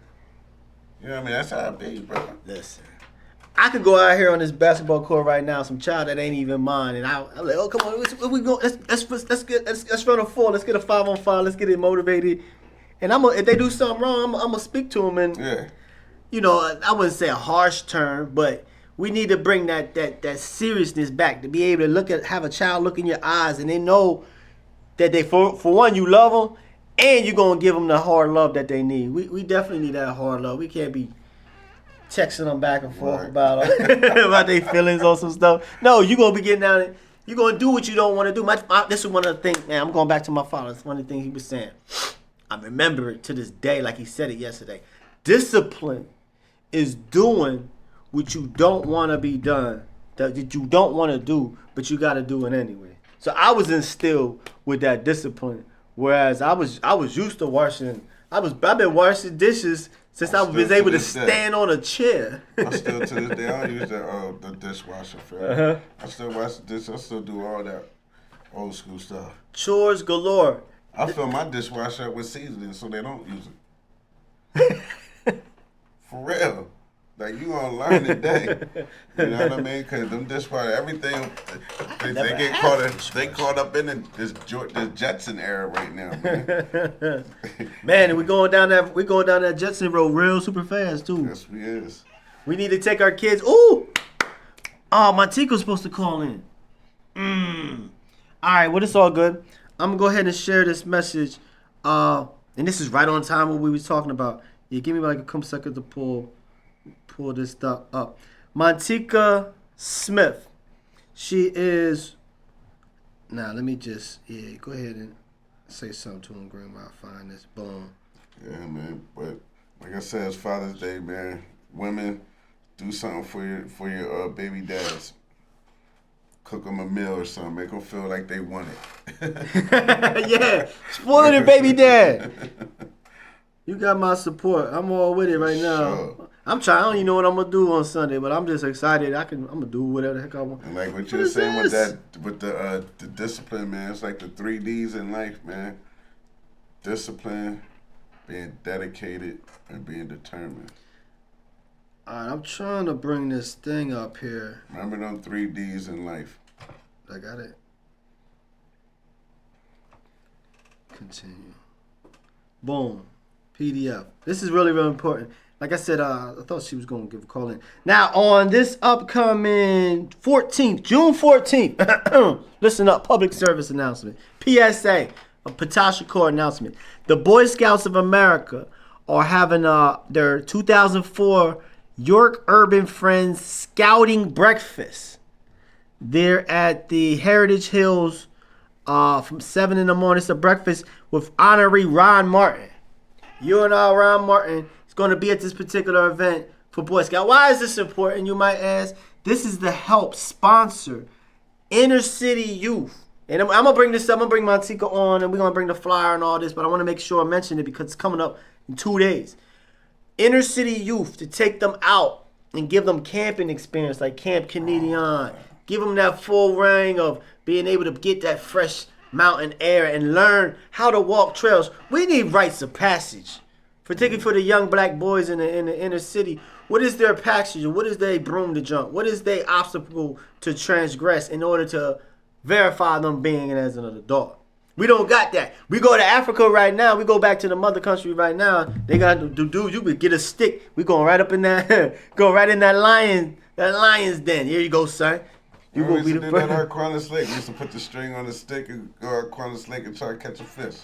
You know what I mean? That's how it be, bro. Listen. I could go out here on this basketball court right now, some child that ain't even mine, and I'm like, oh, come on, we go. Let's run a 4. Let's get a 5-on-5. Let's get it motivated. And if they do something wrong, I'm gonna speak to them, and you know, I wouldn't say a harsh term, but we need to bring that seriousness back to be able to have a child look in your eyes, and they know that they for one you love them, and you're gonna give them the hard love that they need. We definitely need that hard love. We can't be texting them back and forth about their feelings on some stuff. No, you're going to be getting down and you're going to do what you don't want to do. This is one of the things, man, I'm going back to my father. It's one of the things he was saying. I remember it to this day like he said it yesterday. Discipline is doing what you don't want to be done, that you don't want to do, but you got to do it anyway. So I was instilled with that discipline, whereas I was used to washing. I've been washing dishes since I was able to stand on a chair. I still to this day, I don't use the dishwasher, fam. I still wash the dish. I still do all that old school stuff. Chores galore. I fill my dishwasher up with seasoning so they don't use it. For real. Like, you gonna learn today. You know what I mean? Because them dishwasher, everything, they caught up in this Jetson era right now, man. Man, and we're going down that Jetson road real super fast, too. Yes, we is. We need to take our kids. Ooh! Oh, my Tico's supposed to call in. All right, well, it's all good. I'm going to go ahead and share this message. And this is right on time what we was talking about. Yeah, give me like a couple seconds to pull this stuff up. Montika Smith. She is... Now, let me just... Yeah, go ahead and say something to him, Grandma. I find this. Boom. Yeah, man. But like I said, it's Father's Day, man. Women, do something for your baby dads. Cook them a meal or something. Make them feel like they want it. Yeah. Spoil their baby dad. You got my support. I'm all with it right now. Sure. I'm trying. I don't even know what I'm gonna do on Sunday, but I'm just excited. I'm gonna do whatever the heck I want. And like what you What were is saying with this? that, with the discipline, man. It's like the 3 Ds in life, man. Discipline, being dedicated, and being determined. All right, I'm trying to bring this thing up here. Remember them 3 Ds in life. I got it. Continue. Boom. PDF. This is really, really important. Like I said, I thought she was going to give a call in. Now, on this upcoming 14th, June 14th, listen up, public service announcement. PSA, a Ptah Shakur announcement. The Boy Scouts of America are having their 2004 York Urban Friends Scouting Breakfast. They're at the Heritage Hills from 7 in the morning. It's a breakfast with honoree Ron Martin. You and Ron Martin is going to be at this particular event for Boy Scout. Why is this important, you might ask? This is to help sponsor inner city youth. And I'm going to bring this up. I'm going to bring Montika on, and we're going to bring the flyer and all this, but I want to make sure I mention it because it's coming up in 2 days. Inner city youth, to take them out and give them camping experience like Camp Canadian. Give them that full ring of being able to get that fresh mountain air and learn how to walk trails. We need rites of passage, particularly for the young black boys in the inner city. What is their passage? What is their broom to jump? What is their obstacle to transgress in order to verify them being as an adult? We don't got that. We go to Africa right now. We go back to the mother country right now. They got to do. You could get a stick. We going right up in that. Go right in that lion's den. Here you go, son. You gonna be the first. We used to do that at Aquanis Lake. We used to put the string on the stick and go to Aquanis Lake and try to catch a fish.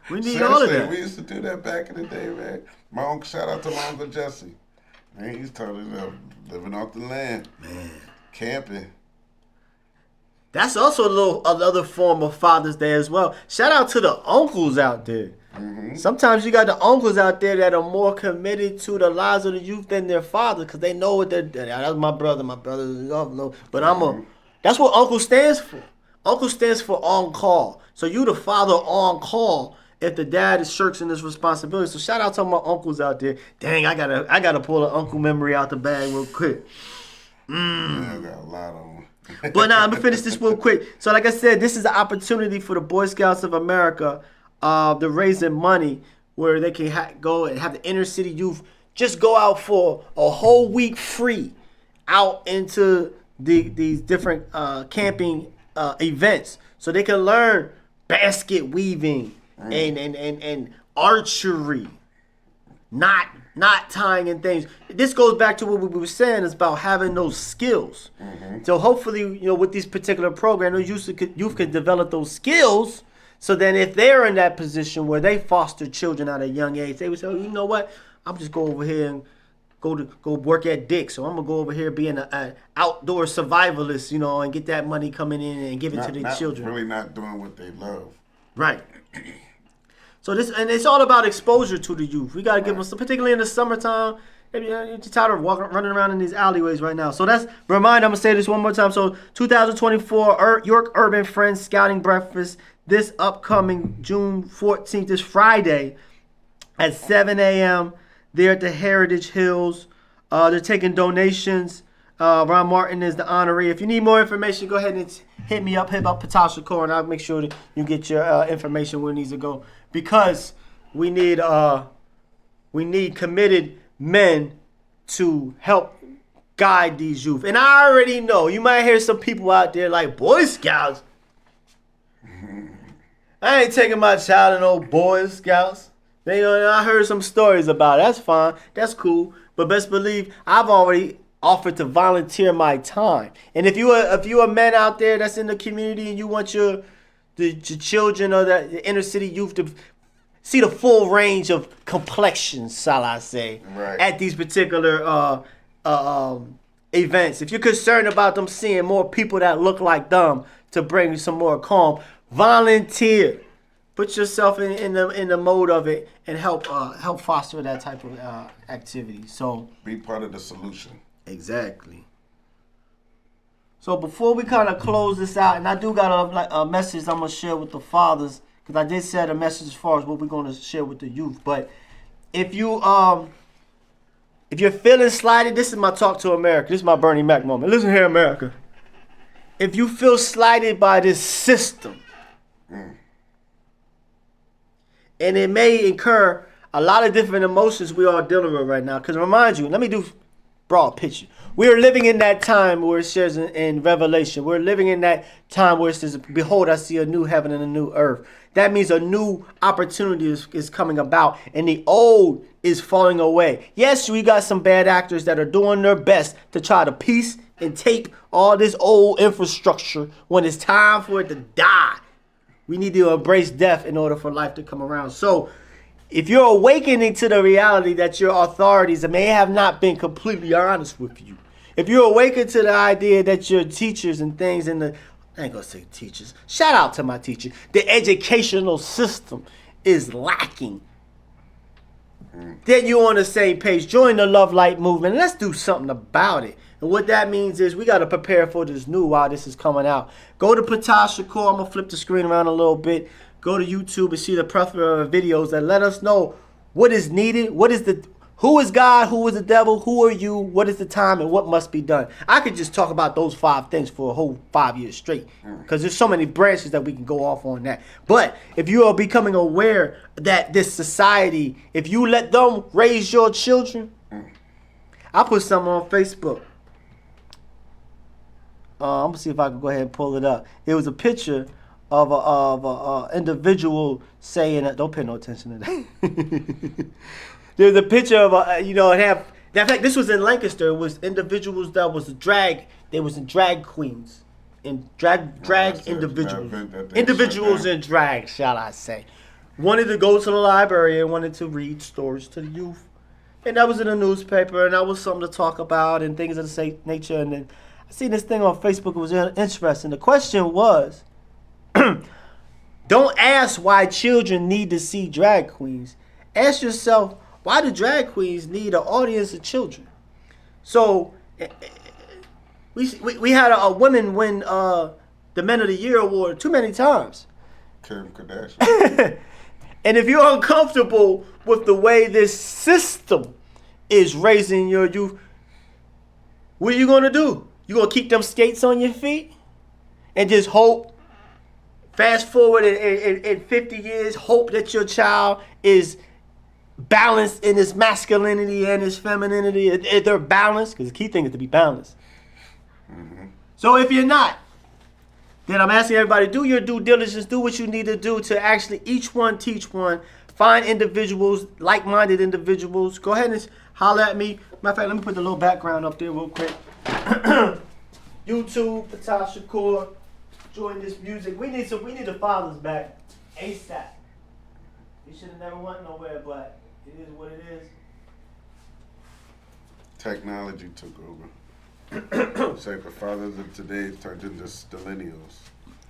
We need all of that. We used to do that back in the day, man. Shout out to my Uncle Jesse. Man, he's totally living off the land. Man. Camping. That's also another form of Father's Day as well. Shout out to the uncles out there. Mm-hmm. Sometimes you got the uncles out there that are more committed to the lives of the youth than their fathers because they know what they're doing. That's my brother. My brother is no, but that's what uncle stands for. Uncle stands for on call. So you the father on call if the dad is shirking his responsibility. So shout out to my uncles out there. Dang, I gotta pull an uncle memory out the bag real quick. Yeah, I got a lot of them. But now I'm gonna finish this real quick. So like I said, this is an opportunity for the Boy Scouts of America to raising money where they can go and have the inner city youth just go out for a whole week free out into these different camping events so they can learn basket weaving and archery, not tying in things. This goes back to what we were saying is about having those skills. Mm-hmm. So hopefully, with these particular programs, youth could develop those skills. So then if they're in that position where they foster children at a young age, they would say, you know what? I'm just go over here and go work at Dick's. So I'm going to go over here being an outdoor survivalist, and get that money coming in and give it to the children. Really not doing what they love. Right. So it's all about exposure to the youth. We got to give them, particularly in the summertime. You're tired of running around in these alleyways right now. So I'm going to say this one more time. So 2024 York Urban Friends Scouting Breakfast this upcoming June 14th, this Friday at 7 a.m. They're at the Heritage Hills. They're taking donations. Ron Martin is the honoree. If you need more information, go ahead and hit me up. Hit up Ptah Shakur, and I'll make sure that you get your information where it needs to go. Because we need committed men to help guide these youth. And I already know, you might hear some people out there like, Boy Scouts? I ain't taking my child to no Boy Scouts. I heard some stories about it. That's fine. That's cool. But best believe I've already offered to volunteer my time. And if you a man out there that's in the community and you want your children or the inner city youth to see the full range of complexions, shall I say, right, at these particular events. If you're concerned about them seeing more people that look like them to bring some more calm, volunteer. Put yourself in the mode of it and help foster that type of activity. So be part of the solution. Exactly. So before we kind of close this out, and I do got a message I'm gonna share with the fathers, because I did set a message as far as what we're gonna share with the youth. But if you If you're feeling slighted, this is my talk to America. This is my Bernie Mac moment. Listen here, America. If you feel slighted by this system, and it may incur a lot of different emotions we are dealing with right now. Because remind you, let me do broad picture. We are living in that time where it says in Revelation, we're living in that time where it says, behold, I see a new heaven and a new earth. That means a new opportunity is coming about, and the old is falling away. Yes, we got some bad actors that are doing their best to try to piece and tape all this old infrastructure when it's time for it to die. We need to embrace death in order for life to come around. So if you're awakening to the reality that your authorities may have not been completely honest with you, if you're awakened to the idea that your teachers and things in the, I ain't gonna say teachers, shout out to my teacher, the educational system is lacking, then you're on the same page. Join the Love Light movement. Let's do something about it. And what that means is we got to prepare for this new while this is coming out. Go to Ptah Shakur. I'm going to flip the screen around a little bit. Go to YouTube and see the plethora of videos that let us know what is needed. Who is God? Who is the devil? Who are you? What is the time and what must be done? I could just talk about those 5 things for a whole 5 years straight because there's so many branches that we can go off on that. But if you are becoming aware that this society, if you let them raise your children, I put something on Facebook. I'm gonna see if I can go ahead and pull it up. It was a picture of a individual saying, don't pay no attention to that. There's a picture of in fact, this was in Lancaster. It was individuals that was they was in drag queens. And drag individuals in drag, shall I say. Wanted to go to the library and wanted to read stories to the youth. And that was in the newspaper, and that was something to talk about and things of the same nature. And then I seen this thing on Facebook. It was interesting. The question was, don't ask why children need to see drag queens. Ask yourself, why do drag queens need an audience of children? So we had a woman win the Men of the Year award too many times. Kim Kardashian. And if you're uncomfortable with the way this system is raising your youth, what are you going to do? You going to keep them skates on your feet and just hope, fast forward in 50 years, hope that your child is balanced in his masculinity and his femininity? If they're balanced, because the key thing is to be balanced. Mm-hmm. So if you're not, then I'm asking everybody, do your due diligence, do what you need to do to actually each one teach one. Find individuals, like-minded individuals. Go ahead and holler at me. Matter of fact, let me put the little background up there real quick. YouTube, Ptah Shakur, join this music. We need the fathers back ASAP. You should have never went nowhere, but it is what it is. Technology took over. It's like the fathers of today turned into millennials.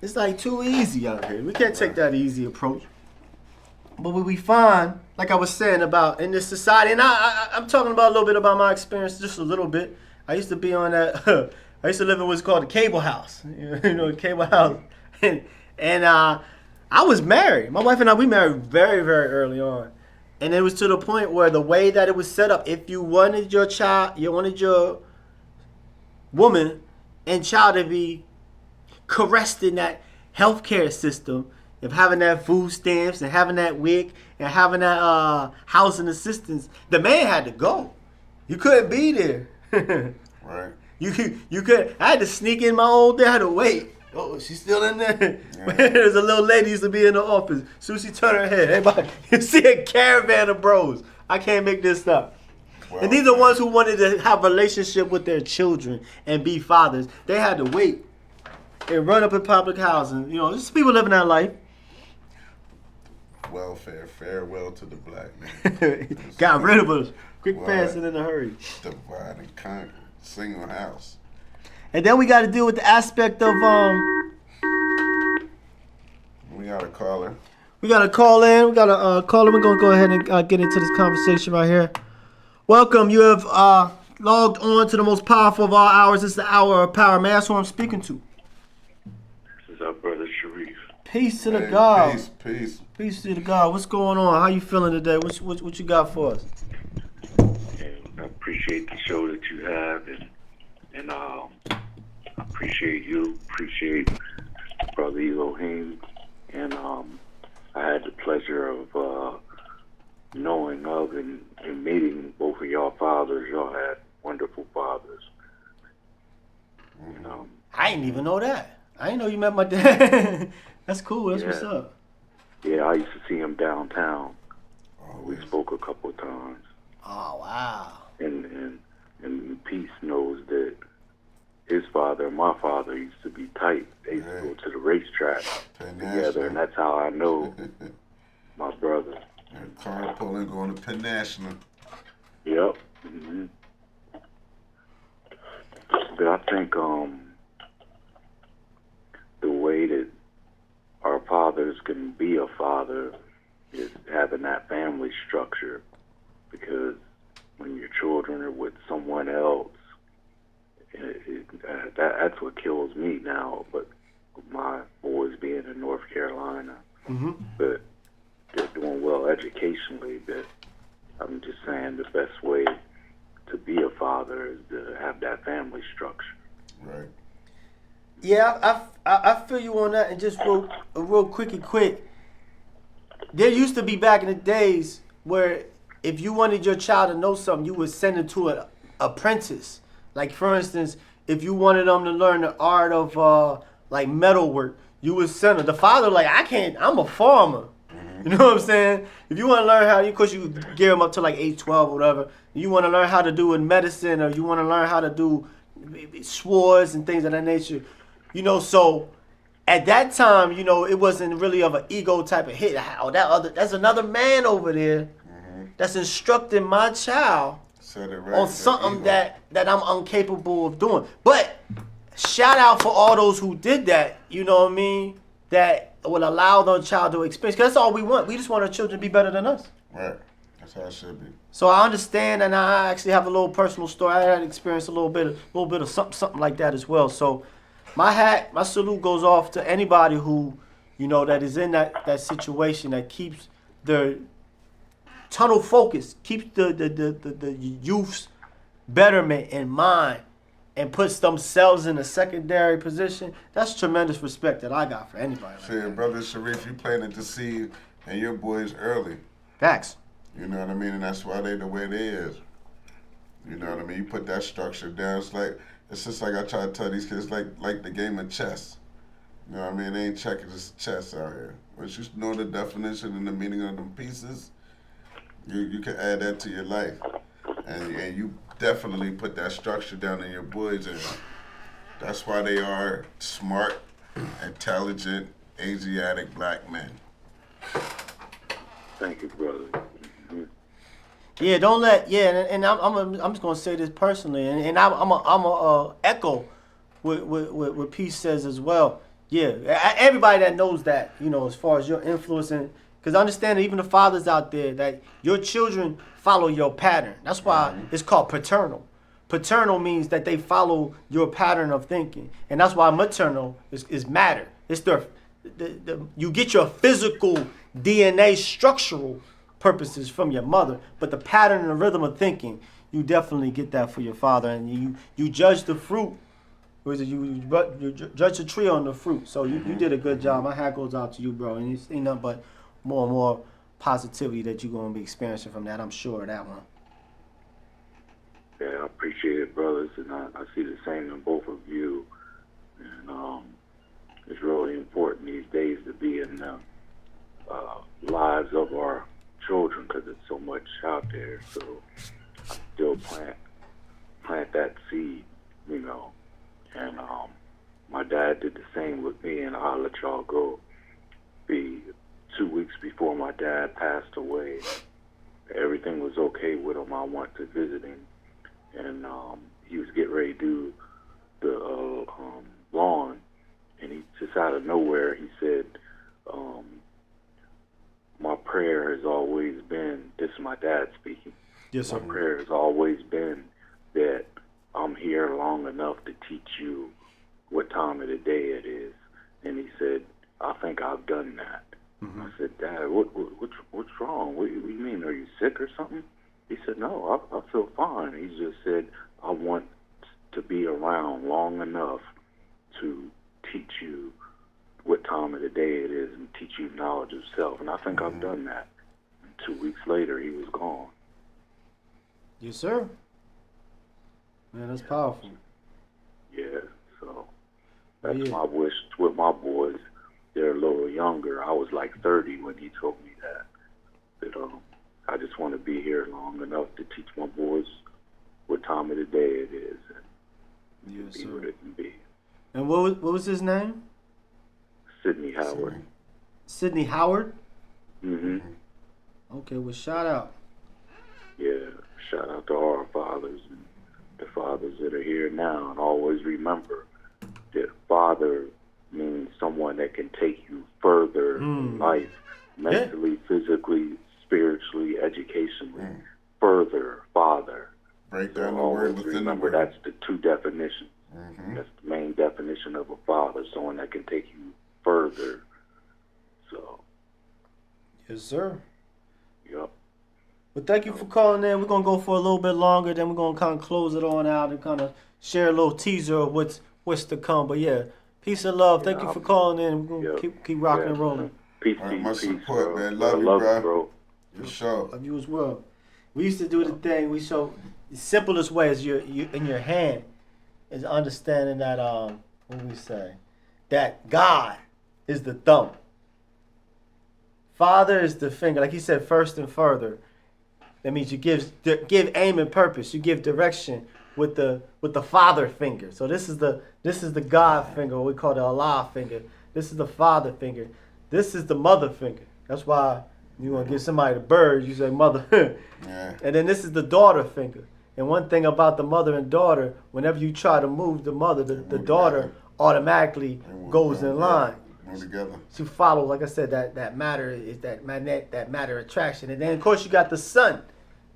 It's like too easy out here. We can't take that easy approach. But what we find, like I was saying about in this society, and I'm talking about a little bit about my experience, just a little bit. I used to be on that. I used to live in what's called a cable house. You know, the cable house, and I was married. My wife and I, we married very, very early on, and it was to the point where the way that it was set up, if you wanted your child, you wanted your woman and child to be caressed in that healthcare system, of having that food stamps and having that WIC and having that housing assistance, the man had to go. You couldn't be there. Right. You could. I had to sneak in my own day. I had to wait. Oh, she's still in there. Yeah. There's a little lady used to be in the office. Soon as she turned her head, everybody, you see a caravan of bros. I can't make this up. Well, and these are ones who wanted to have a relationship with their children and be fathers. They had to wait and run up in public housing. You know, just people living that life. Welfare, farewell to the black man. Got rid of us. Quick, fast, and in a hurry. Divide and conquer. Single house. And then we got to deal with the aspect of We got a caller. We got a call in. We got a caller. We're gonna go ahead and get into this conversation right here. Welcome. You have logged on to the most powerful of all hours. It's the hour of power. May I ask who I'm speaking to? This is our brother Sharif. Peace to the God. Peace. Peace to the God. What's going on? How you feeling today? What you got for us? And I appreciate appreciate the show that you have, and I appreciate you, appreciate Brother Eloheem, and I had the pleasure of knowing of and meeting both of y'all fathers. Y'all had wonderful fathers. And, I didn't even know that. I didn't know you met my dad. That's cool. That's what's Yeah. up. yeah, I used to see him downtown. We Always. spoke a couple of times, Oh, wow. and Peace knows that his father and my father used to be tight. They used to go to the racetrack together, and that's how I know my brother. And carpooling, going to Penn National. Yep. But I think the way that our fathers can be a father is having that family structure, because when your children are with someone else, that's what kills me now. But my boys being in North Carolina, but they're doing well educationally. But I'm just saying the best way to be a father is to have that family structure. Right. Yeah, I feel you on that. And just real quick. There used to be back in the days where if you wanted your child to know something, you would send it to an apprentice. Like, for instance, if you wanted them to learn the art of like metalwork, you would send them. The father, like, I'm a farmer. You know what I'm saying? If you want to learn how, of course, you gear them up to like 8, 12 or whatever. You want to learn how to do in medicine, or you want to learn how to do swords and things of that nature. So at that time, it wasn't really of an ego type of hit. Oh, that's another man over there that's instructing my child Said it right. on something that I'm incapable of doing. But shout out for all those who did that, you know what I mean? That will allow their child to experience. Because that's all we want. We just want our children to be better than us. Right. That's how it should be. So I understand, and I actually have a little personal story. I had experienced a little bit of something like that as well. So my salute goes off to anybody who, that is in that situation, that keeps their tunnel focus, keeps the youth's betterment in mind, and puts themselves in a secondary position. That's tremendous respect that I got for anybody. Like See, Brother Sharif, you planted the seed in your boys early. Facts. You know what I mean? And that's why they the way they is. You know what I mean? You put that structure down. It's just like I try to tell these kids, like the game of chess. You know what I mean? They ain't checking, it's chess out here. Once you know the definition and the meaning of them pieces, you can add that to your life. And you definitely put that structure down in your boys, and that's why they are smart, intelligent, Asiatic black men. Thank you, brother. Yeah, don't let. Yeah, and I'm just gonna say this personally, and I'm a echo what Peace says as well. Yeah, everybody that knows that, as far as your influence, and because understand that even the fathers out there, that your children follow your pattern. That's why it's called paternal. Paternal means that they follow your pattern of thinking, and that's why maternal is matter. It's the you get your physical DNA structural purposes from your mother, but the pattern and the rhythm of thinking, you definitely get that for your father, and you judge the fruit. You judge the tree on the fruit. So you did a good job. My hat goes out to you, bro, and it's ain't nothing but more and more positivity that you're gonna be experiencing from that. I'm sure of that one. Yeah, I appreciate it, brothers, and I see the same in both of you. And it's really important these days to be in the lives of our children, because there's so much out there. So I still plant that seed, And my dad did the same with me, and I'll let y'all go. 2 weeks before my dad passed away, everything was okay with him. I went to visit him, and he was getting ready to do the lawn, and he just out of nowhere, he said, my prayer has always been, this is my dad speaking, Yes, sir. my prayer has always been that I'm here long enough to teach you what time of the day it is. And he said, I think I've done that. I said, Dad, what's wrong? What do you mean? Are you sick or something? He said, no, I feel fine. He just said, I want to be around long enough to teach you what time of the day it is and teach you knowledge of self. And I think I've done that. And 2 weeks later, he was gone. Yes, sir. Man, that's powerful. Yeah, so that's my wish with my boys. They're a little younger. I was like 30 when he told me that. But I just want to be here long enough to teach my boys what time of the day it is and Yes, be sir. what it can be. And what was his name? Sidney Howard. Sidney Howard? Mm-hmm. Okay, well, shout out. Yeah, shout out to our fathers and the fathers that are here now. And always remember that father means someone that can take you further in life, mentally, physically, spiritually, educationally. Further, father. Break down So the word always within the remember word. that's the two definitions. That's the main definition of a father, someone that can take you further. So, Yes, sir. yep. Well, thank you for calling in. We're going to go for a little bit longer, then we're going to kind of close it on out and kind of share a little teaser of what's to come. But, yeah, peace and love. Thank you for calling in. We're going to keep rocking and rolling. Peace, All right, peace, much peace, support, bro. man. Love you, bro. For sure. Love you as well. We used to do the thing. We show the simplest way is you in your hand is understanding that what we say that God is the thumb. Father is the finger, like he said, first and further. That means you give aim and purpose. You give direction with the father finger. So this is the God finger, what we call the Allah finger. This is the father finger. This is the mother finger. That's why you want to give somebody the bird, you say mother. Yeah. And then this is the daughter finger. And one thing about the mother and daughter, whenever you try to move the mother, the daughter automatically goes in line. Move together. She follows, like I said, that matter is that matter attraction. And then of course you got the sun.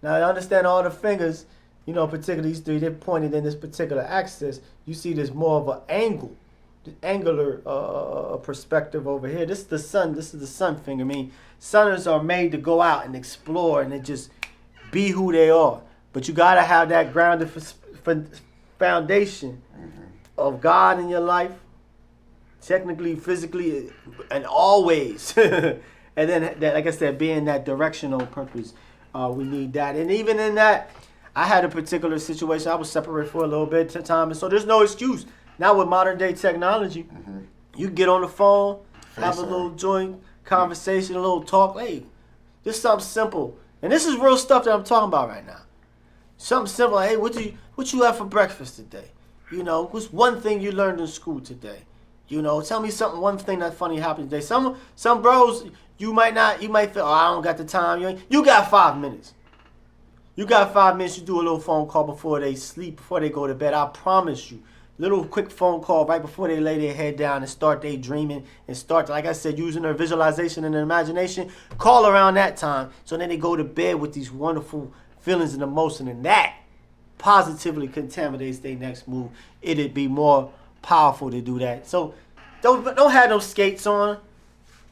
Now I understand all the fingers, particularly these three, they're pointed in this particular axis. You see there's more of an angle, the angular perspective over here. This is the sun. This is the sun finger. I mean, sunners are made to go out and explore and then just be who they are. But you gotta have that grounded foundation of God in your life, technically, physically, and always. And then, that, like I said, being that directional purpose, we need that. And even in that, I had a particular situation. I was separate for a little bit of time, and so there's no excuse. Now with modern day technology, you get on the phone, have a little joint conversation, a little talk. Hey, just something simple. And this is real stuff that I'm talking about right now. Something simple. Hey, what you have for breakfast today? What's one thing you learned in school today? Tell me something. One thing that funny happened today. Some bros, you might feel, I don't got the time. You got 5 minutes. You got 5 minutes. You do a little phone call before they sleep, before they go to bed. I promise you. Little quick phone call right before they lay their head down and start daydreaming and start, like I said, using their visualization and their imagination. Call around that time. So then they go to bed with these wonderful feelings and emotion, and that positively contaminates their next move. It'd be more powerful to do that. So don't have no skates on.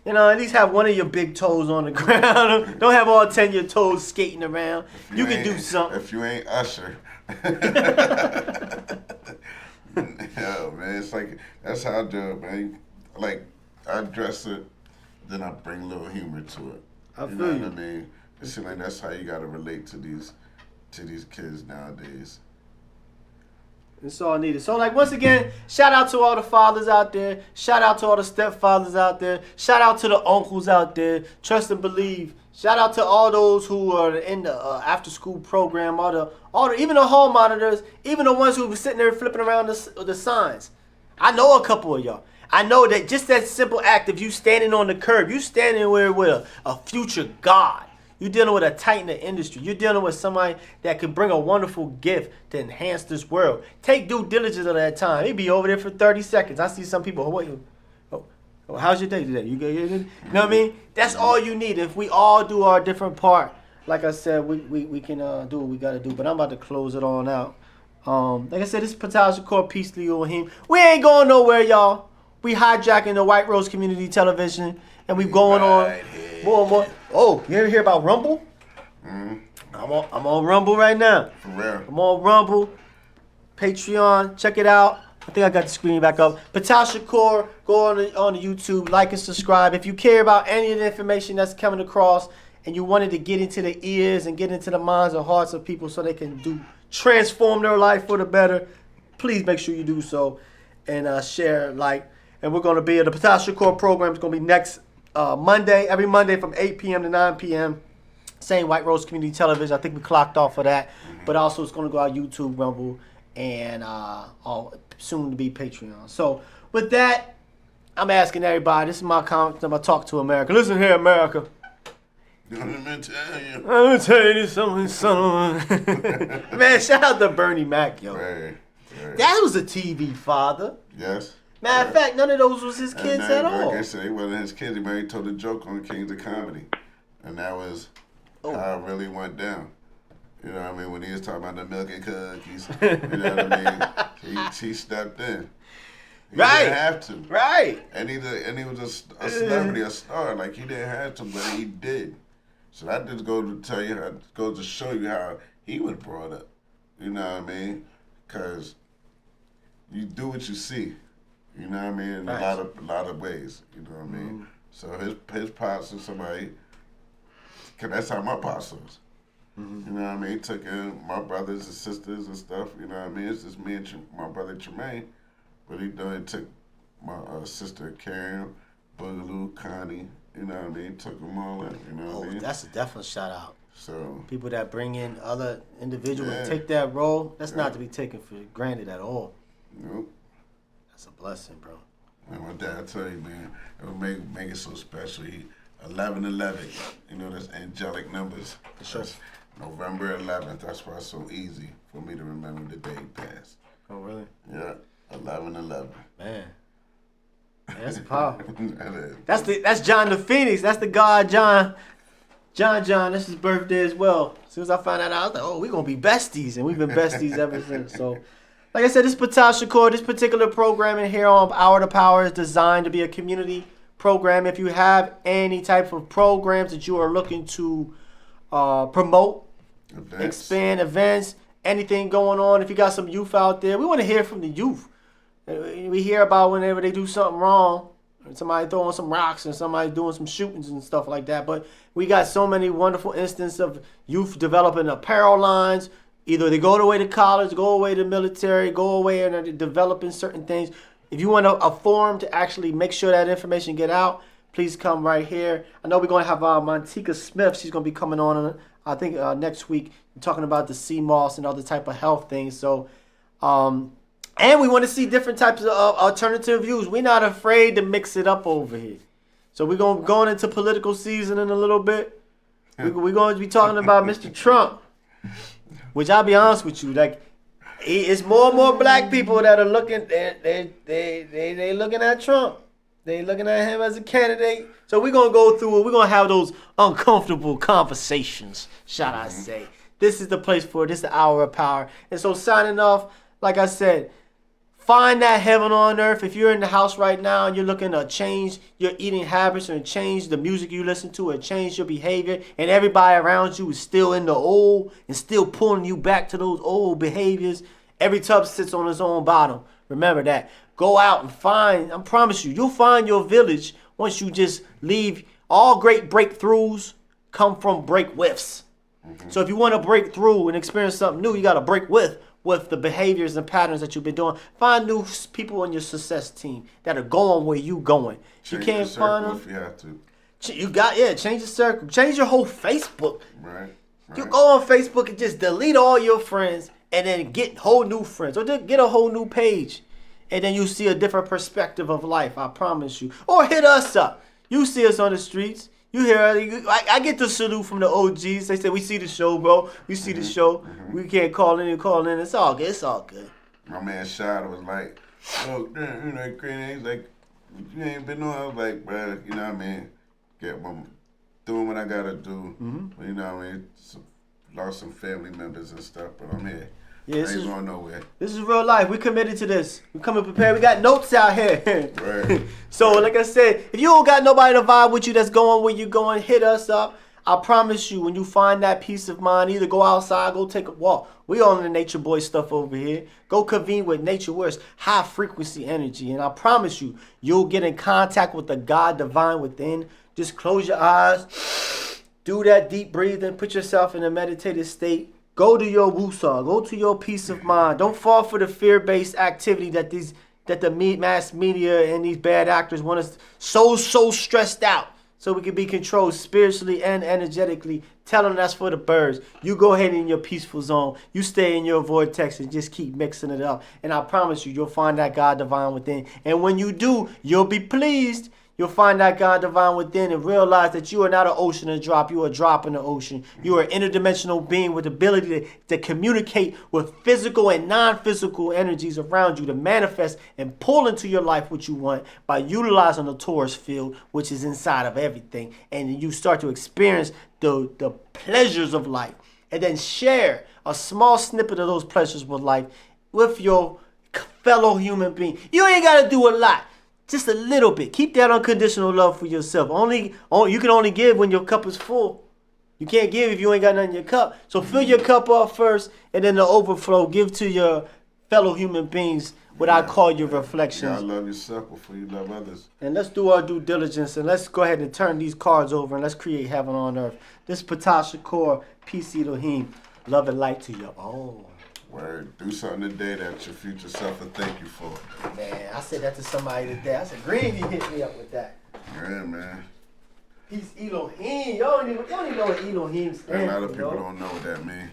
At least have one of your big toes on the ground. Don't have all 10 of your toes skating around. You can do something. If you ain't Usher. Yo, man, it's like, that's how I do it, man. Like, I dress it, then I bring a little humor to it. I You feel know you. what I mean? It seems like that's how you got to relate to these kids nowadays. It's all needed. So, like, once again, shout out to all the fathers out there. Shout out to all the stepfathers out there. Shout out to the uncles out there. Trust and believe. Shout out to all those who are in the after-school program. Even the hall monitors. Even the ones who were sitting there flipping around the signs. I know a couple of y'all. I know that just that simple act of you standing on the curb, you standing there with a future God. You're dealing with a titan of industry. You're dealing with somebody that can bring a wonderful gift to enhance this world. Take due diligence of that time. He'd be over there for 30 seconds. I see some people, how's your day today? You know what I mean? That's all you need. If we all do our different part, like I said, we can do what we got to do. But I'm about to close it on out. Like I said, this is Ptah Shakur, Peace to Eloheem. We ain't going nowhere, y'all. We hijacking the White Rose Community Television, and we going on more and more. Oh, you ever hear about Rumble? I'm on Rumble right now. For real. I'm on Rumble, Patreon. Check it out. I think I got the screen back up. Ptah Shakur, go on the YouTube, like and subscribe. If you care about any of the information that's coming across and you wanted to get into the ears and get into the minds and hearts of people so they can transform their life for the better, please make sure you do so and share, like. And we're going to be at the Ptah Shakur program. It's going to be next Monday, every Monday from 8 p.m. to 9 p.m. Same White Rose Community Television. I think we clocked off for that. But also it's going to go out YouTube, Rumble, and soon to be Patreon. So with that, I'm asking everybody. This is my comment. I'm talk to America. Listen here, America. I'm gonna tell you. I'm gonna tell you something, son. Man, shout out to Bernie Mac, yo. Right. That was a TV father. Yes. Matter of fact, none of those was his kids at all. Like I said, it wasn't his kids. He told a joke on Kings of Comedy, and that was how it really went down. You know what I mean? When he was talking about the milk and cookies, you know what I mean? He stepped in. He didn't have to. Right. And he was a celebrity, a star. Like, he didn't have to, but he did. So that just goes to show you how he was brought up. You know what I mean? Because you do what you see. You know what I mean? In a lot of ways. You know what I mean? So his pops is somebody, because that's how my pops was. You know what I mean? He took in my brothers and sisters and stuff. You know what I mean? It's just me and my brother Tremaine. But he took my sister Karen, Boogaloo, Connie. You know what I mean? Took them all in. You know what I mean? That's a definite shout out. So people that bring in other individuals and take that role, that's not to be taken for granted at all. Nope. That's a blessing, bro. And my dad, I tell you, man, it would make it so special. 11/11, you know, that's angelic numbers. Sure. That's November 11th. That's why it's so easy for me to remember the day he passed. Oh, really? Yeah, 11/11. Man, that's powerful. That is. That's John the Phoenix. That's the God John. John. That's his birthday as well. As soon as I found that out, I was like, oh, we're gonna be besties, and we've been besties ever since. So, like I said, this Ptah Shakur, this particular program in here on Hour to Power is designed to be a community program. If you have any type of programs that you are looking to promote, expand events, anything going on, if you got some youth out there, we want to hear from the youth. We hear about whenever they do something wrong, somebody throwing some rocks and somebody doing some shootings and stuff like that. But we got so many wonderful instances of youth developing apparel lines. Either they go away to college, go away to military, go away and they're developing certain things. If you want a forum to actually make sure that information get out, please come right here. I know we're going to have Montika Smith. She's going to be coming on, I think, next week, talking about the sea moss and other type of health things. So, and we want to see different types of alternative views. We're not afraid to mix it up over here. So we're going into political season in a little bit. We're going to be talking about Mr. Trump, which I'll be honest with you, like, it's more and more black people that are looking. They looking at Trump. They looking at him as a candidate. So we're gonna go through it. We're gonna have those uncomfortable conversations, shall I say? This is the place for it. This is the Hour of Power. And so signing off, like I said, find that heaven on earth. If you're in the house right now and you're looking to change your eating habits or change the music you listen to or change your behavior, and everybody around you is still in the old and still pulling you back to those old behaviors, every tub sits on its own bottom. Remember that. Go out and find, I promise you, you'll find your village once you just leave. All great breakthroughs come from break whiffs. So if you want to break through and experience something new, you got to break with the behaviors and patterns that you've been doing. Find new people on your success team that are going where you going. Change you can't find them. If you have to. Change the circle. Change your whole Facebook. Right. You go on Facebook and just delete all your friends and then get whole new friends. Or just get a whole new page. And then you see a different perspective of life, I promise you. Or hit us up. You see us on the streets. You hear, I get the salute from the OGs. They say, we see the show, bro. We see the show. We can't call in. It's all good. It's all good. My man Shada was like, oh, damn, you know, crazy. He's like, you ain't been on. I was like, bro, you know what I mean? Doing what I got to do. You know what I mean? Lost some family members and stuff, but I'm here. Yeah, I ain't going nowhere. This is real life. We committed to this. We coming prepared. We got notes out here. Right. So, like I said, if you don't got nobody to vibe with you that's going where you going, hit us up. I promise you, when you find that peace of mind, either go outside, go take a walk. We all in the nature boy stuff over here. Go convene with nature where it's high frequency energy. And I promise you, you'll get in contact with the God divine within. Just close your eyes. Do that deep breathing. Put yourself in a meditative state. Go to your wusa. Go to your peace of mind. Don't fall for the fear-based activity that the mass media and these bad actors want us so stressed out. So we can be controlled spiritually and energetically. Tell them that's for the birds. You go ahead in your peaceful zone. You stay in your vortex and just keep mixing it up. And I promise you, you'll find that God divine within. And when you do, you'll be pleased. You'll find that God divine within and realize that you are not an ocean and drop. You are a drop in the ocean. You are an interdimensional being with the ability to communicate with physical and non-physical energies around you to manifest and pull into your life what you want by utilizing the Taurus field, which is inside of everything. And you start to experience the pleasures of life and then share a small snippet of those pleasures with life with your fellow human being. You ain't got to do a lot. Just a little bit. Keep that unconditional love for yourself. You can only give when your cup is full. You can't give if you ain't got nothing in your cup. So fill your cup up first, and then the overflow, give to your fellow human beings what I call your reflections. You gotta love yourself before you love others. And let's do our due diligence, and let's go ahead and turn these cards over, and let's create heaven on earth. This is Ptah Shakur, peace, Eloheem. Love and light to you. Oh. Word. Do something today that your future self will thank you for. Man, I said that to somebody today. I said, Green, you hit me up with that. Yeah, man. Peace, Eloheem. Y'all don't even know what Eloheem stands for. A lot of people don't know what that means.